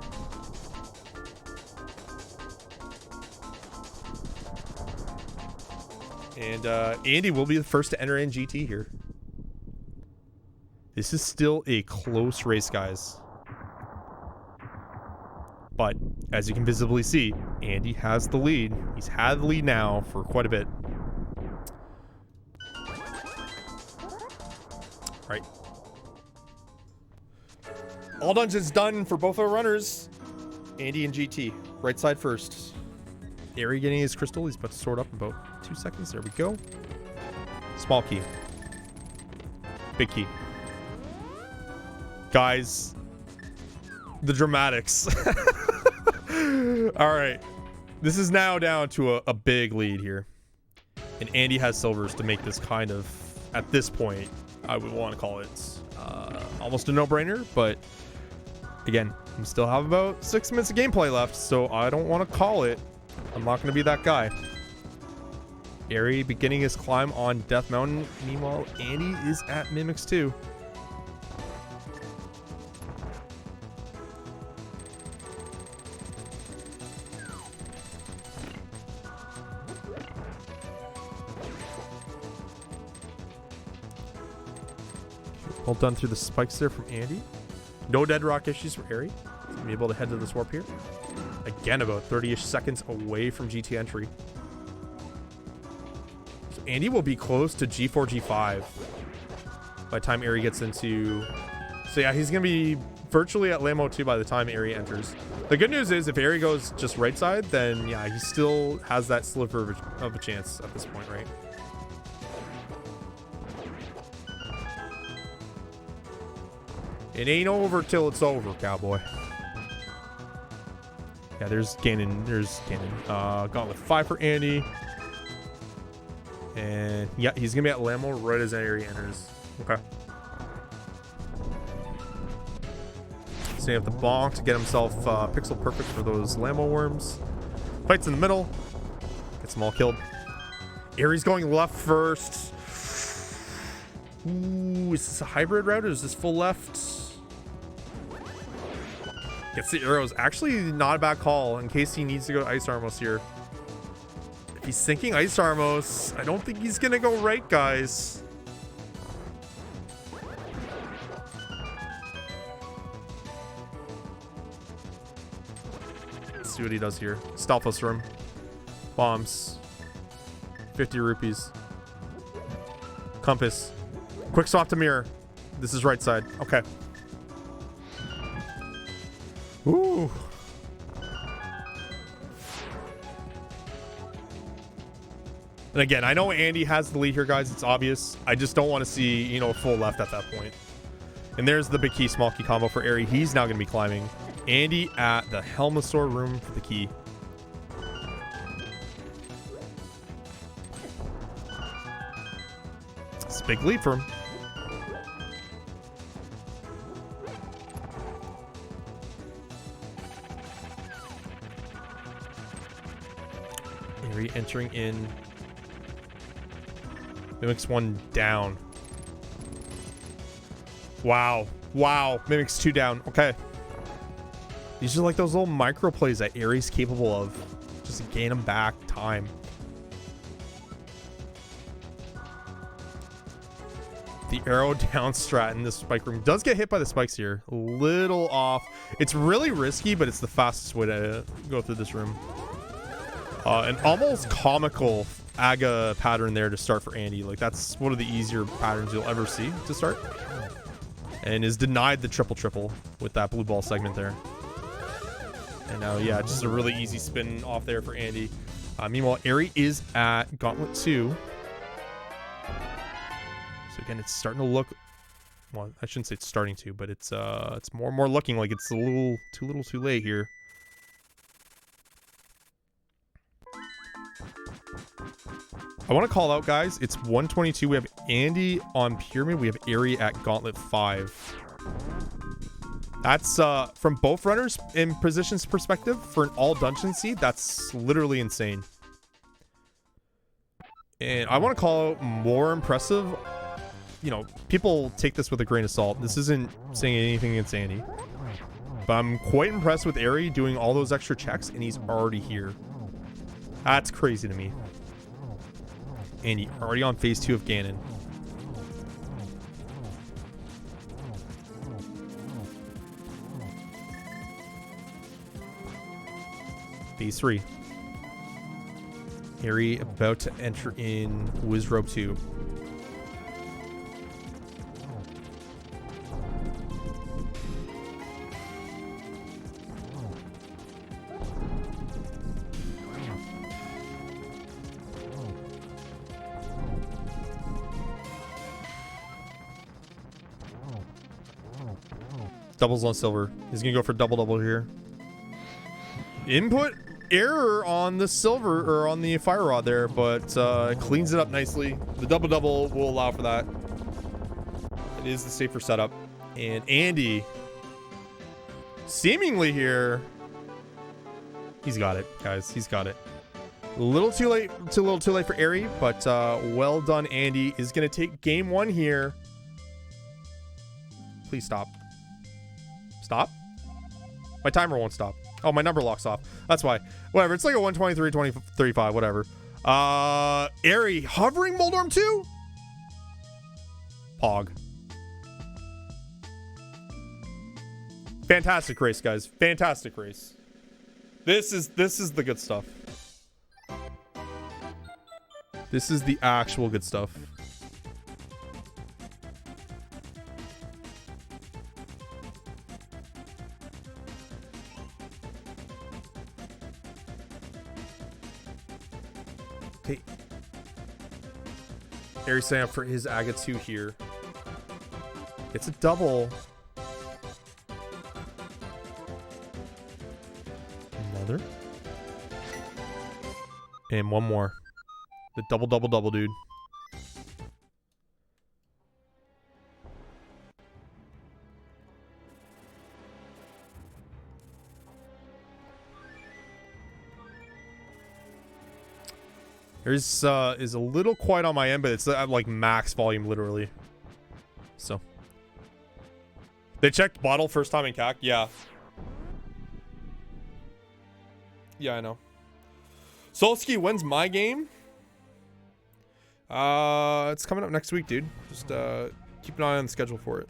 And Andy will be the first to enter in GT here. This is still a close race, guys. But as you can visibly see, Andy has the lead. He's had the lead now for quite a bit. Right. All dungeons done for both our runners. Andy and GT. Right side first. Eri getting his crystal. He's about to sort up in about 2 seconds. There we go. Small key. Big key. Guys, the dramatics. All right. This is now down to a big lead here. And Andy has silvers to make this kind of, at this point, I would want to call it almost a no-brainer. But again, we still have about 6 minutes of gameplay left, so I don't want to call it. I'm not going to be that guy. Eri beginning his climb on Death Mountain. Meanwhile, Andy is at Mimics 2. Well done through the spikes there from Andy. No dead rock issues for Eri. He's gonna be able to head to this warp here. Again, about 30-ish seconds away from GT entry. So Andy will be close to G4, G5 by the time Eri gets into... So yeah, he's gonna be virtually at Lamo 2 by the time Eri enters. The good news is if Eri goes just right side, then yeah, he still has that sliver of a chance at this point, right? It ain't over till it's over, cowboy. Yeah, there's Ganon. There's Ganon. Gauntlet 5 for Andy. And yeah, he's gonna be at Lamo right as Eri enters. Okay. So you have the bonk to get himself pixel perfect for those Lamo worms. Fights in the middle. Gets them all killed. Eri's going left first. Ooh, is this a hybrid route or is this full left? Gets the arrows. Actually, not a bad call in case he needs to go to Ice Armos here. If he's thinking Ice Armos, I don't think he's gonna go right, guys. Let's see what he does here. Stalfos room. Bombs. 50 rupees. Compass. Quick swap to mirror. This is right side. Okay. Ooh. And again, I know Andy has the lead here, guys. It's obvious. I just don't want to see, you know, full left at that point. And there's the big key, small key combo for Eri. He's now going to be climbing. Andy at the Helmasaur room for the key. It's a big lead for him. Eri entering in. Mimics 1 down. Wow. Wow. Mimics 2 down. Okay. These are like those little micro plays that Eri's capable of. Just to gain them back time. The arrow down strat in this spike room does get hit by the spikes here. A little off. It's really risky, but it's the fastest way to go through this room. An almost comical Aga pattern there to start for Andy. Like, that's one of the easier patterns you'll ever see to start. And is denied the triple with that blue ball segment there. And now, yeah, just a really easy spin off there for Andy. Meanwhile, Eri is at Gauntlet 2. So again, it's starting to look... Well, I shouldn't say it's starting to, but it's more and more looking like it's a little too late here. I want to call out, guys, it's 122. We have Andy on Pyramid. We have Eri at Gauntlet 5. That's, from both runners in positions perspective, for an all dungeon seed, that's literally insane. And I want to call out more impressive. You know, people take this with a grain of salt. This isn't saying anything against Andy. But I'm quite impressed with Eri doing all those extra checks, and he's already here. That's crazy to me. Andy already on phase 2 of Ganon. Phase 3. Eri about to enter in Wizrobe 2. Doubles on silver. He's gonna go for double here. Input error on the silver, or on the fire rod there, but cleans it up nicely. The double will allow for that. It is the safer setup. And Andy, seemingly here, he's got it, guys. He's got it. A little too late for Eri, but well done, Andy. Is gonna take game 1 here. Please stop. Stop? My timer won't stop. Oh, my number locks off. That's why. Whatever. It's like a 123, 20, 35, whatever. Eri hovering Moldorm 2? Pog. Fantastic race, guys. Fantastic race. This is the good stuff. This is the actual good stuff. Okay. Eri setting up for his Aga 2 here. It's a double. Another. And one more. The double, dude. There's is a little quiet on my end, but it's at like max volume literally. So they checked bottle first time in CAC. Yeah. Yeah, I know. Solsky, when's my game? It's coming up next week, dude. Just keep an eye on the schedule for it.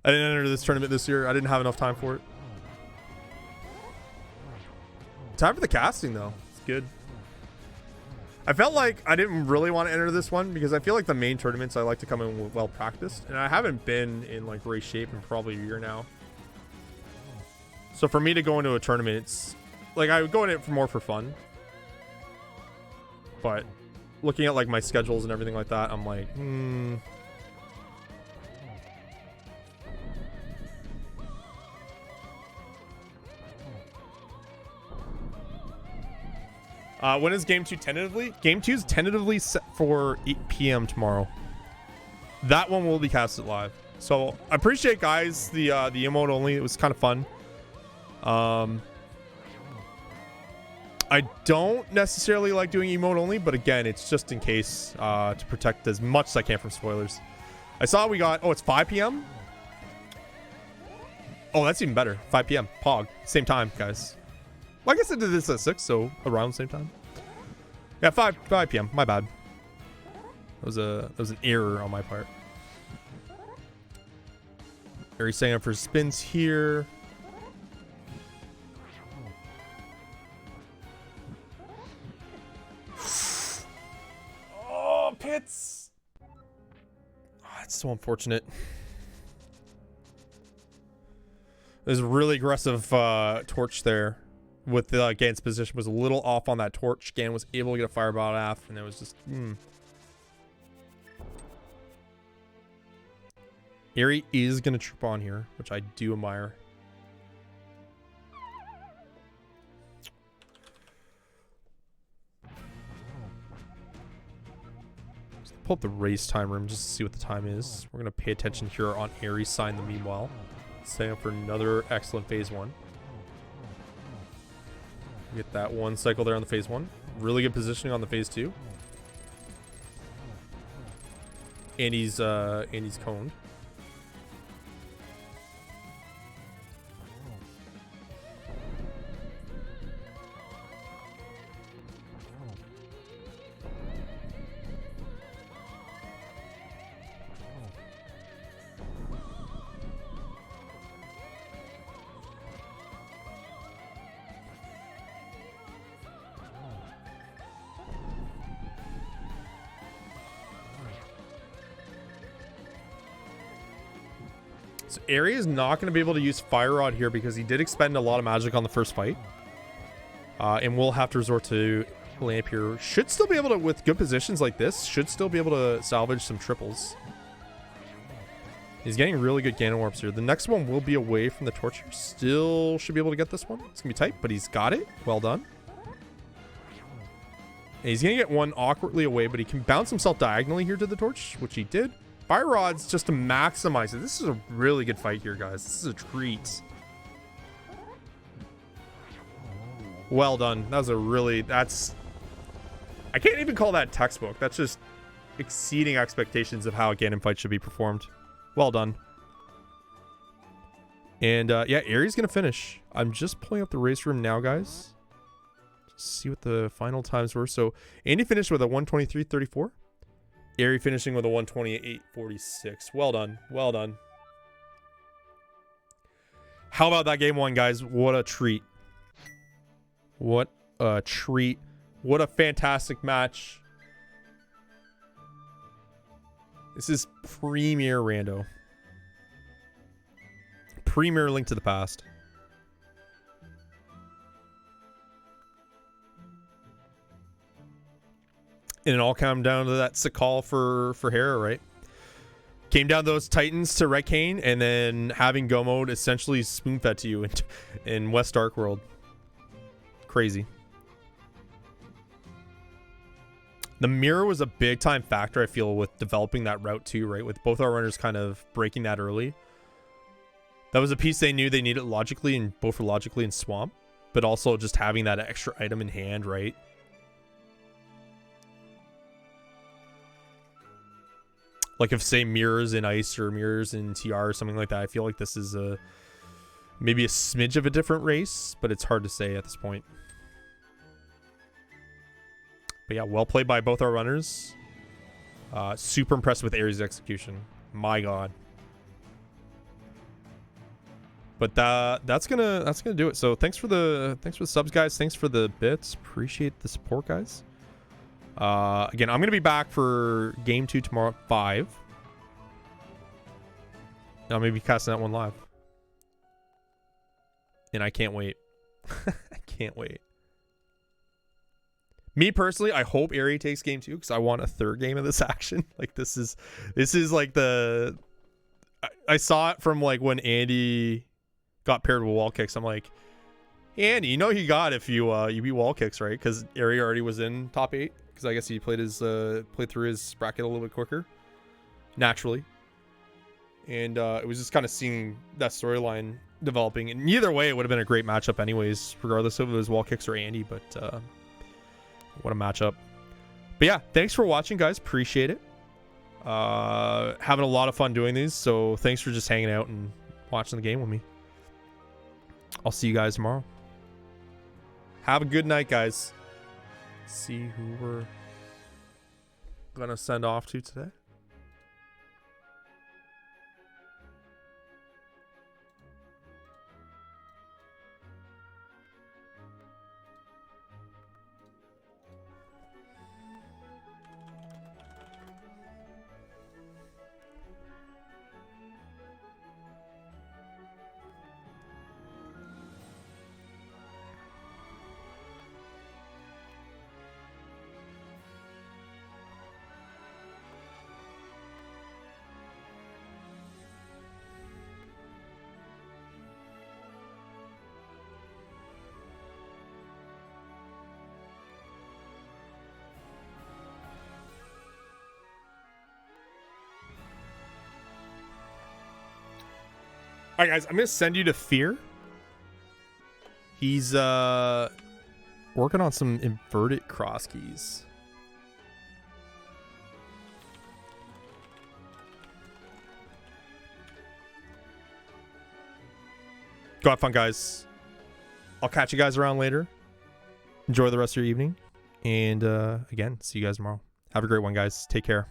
I didn't enter this tournament this year. I didn't have enough time for it. Time for the casting, though. It's good. I felt like I didn't really want to enter this one because I feel like the main tournaments I like to come in well practiced, and I haven't been in like race shape in probably a year now. So for me to go into a tournament, it's like I would go in it more for fun. But looking at like my schedules and everything like that, I'm like, When is game 2 tentatively? Game 2 is tentatively set for 8 p.m. tomorrow. That one will be casted live. So I appreciate, guys, the emote only. It was kind of fun. I don't necessarily like doing emote only, but again, it's just in case to protect as much as I can from spoilers. I saw we got, oh, it's 5 p.m. Oh, that's even better. 5 p.m. Pog. Same time, guys. Well, I guess I did this at 6, so around the same time. Yeah, 5 p.m. My bad. That was an error on my part. Are you setting up for spins here? Oh, pits. Oh, that's so unfortunate. There's a really aggressive torch there. With Ganon's position was a little off on that torch. Ganon was able to get a fireball off, and it was just Eri is gonna troop on here, which I do admire. Let's pull up the race time room just to see what the time is. We're gonna pay attention here on Eri's side in the meanwhile. Setting up for another excellent phase 1. Get that one cycle there on the phase 1. Really good positioning on the phase 2. And he's coned. So Eri is not going to be able to use Fire Rod here because he did expend a lot of magic on the first fight. And we'll have to resort to Lamp here. Should still be able to, with good positions like this, should still be able to salvage some triples. He's getting really good Ganon warps here. The next one will be away from the torch here. Still should be able to get this one. It's going to be tight, but he's got it. Well done. And he's going to get one awkwardly away, but he can bounce himself diagonally here to the torch, which he did. Fire Rod's just to maximize it. This is a really good fight here, guys. This is a treat. Well done. That was a really... That's... I can't even call that textbook. That's just exceeding expectations of how a Ganon fight should be performed. Well done. And, yeah, Eri's going to finish. I'm just pulling up the race room now, guys. Just see what the final times were. So, Andy finished with a 1:23.34. Eri finishing with a 1:28.46. Well done. Well done. How about that game 1, guys? What a treat. What a treat. What a fantastic match. This is premier rando. Premier Link to the Past. And it all came down to that Sakal for Hera, right? Came down to those Titans to Red Cane, and then having Go Mode essentially spoon fed to you in West Dark World. Crazy. The mirror was a big time factor, I feel, with developing that route too, right? With both our runners kind of breaking that early. That was a piece they knew they needed logically, and both were logically in Swamp, but also just having that extra item in hand, right? Like if, say, mirrors in Ice or mirrors in TR or something like that, I feel like this is maybe a smidge of a different race, but it's hard to say at this point. But yeah, well played by both our runners. Super impressed with Eri's execution. My God. But that's gonna do it. So thanks for the subs, guys. Thanks for the bits. Appreciate the support, guys. Again, I'm gonna be back for game 2 tomorrow at 5. I'll maybe casting that one live. And I can't wait. I can't wait. Me personally, I hope Eri takes game 2 because I want a third game of this action. Like this is like the I saw it from like when Andy got paired with wall kicks. I'm like, And you know he got if you you beat wall kicks, right? Because Eriror already was in top 8. Because I guess he played through his bracket a little bit quicker, naturally. And it was just kind of seeing that storyline developing. And either way, it would have been a great matchup anyways, regardless of if it was wall kicks or Andy. But what a matchup. But yeah, thanks for watching, guys. Appreciate it. Having a lot of fun doing these. So thanks for just hanging out and watching the game with me. I'll see you guys tomorrow. Have a good night, guys. See who we're gonna send off to today. All right, guys, I'm gonna send you to Fear. He's working on some inverted cross keys. Go have fun, guys. I'll catch you guys around later. Enjoy the rest of your evening. And again, see you guys tomorrow. Have a great one, guys. Take care.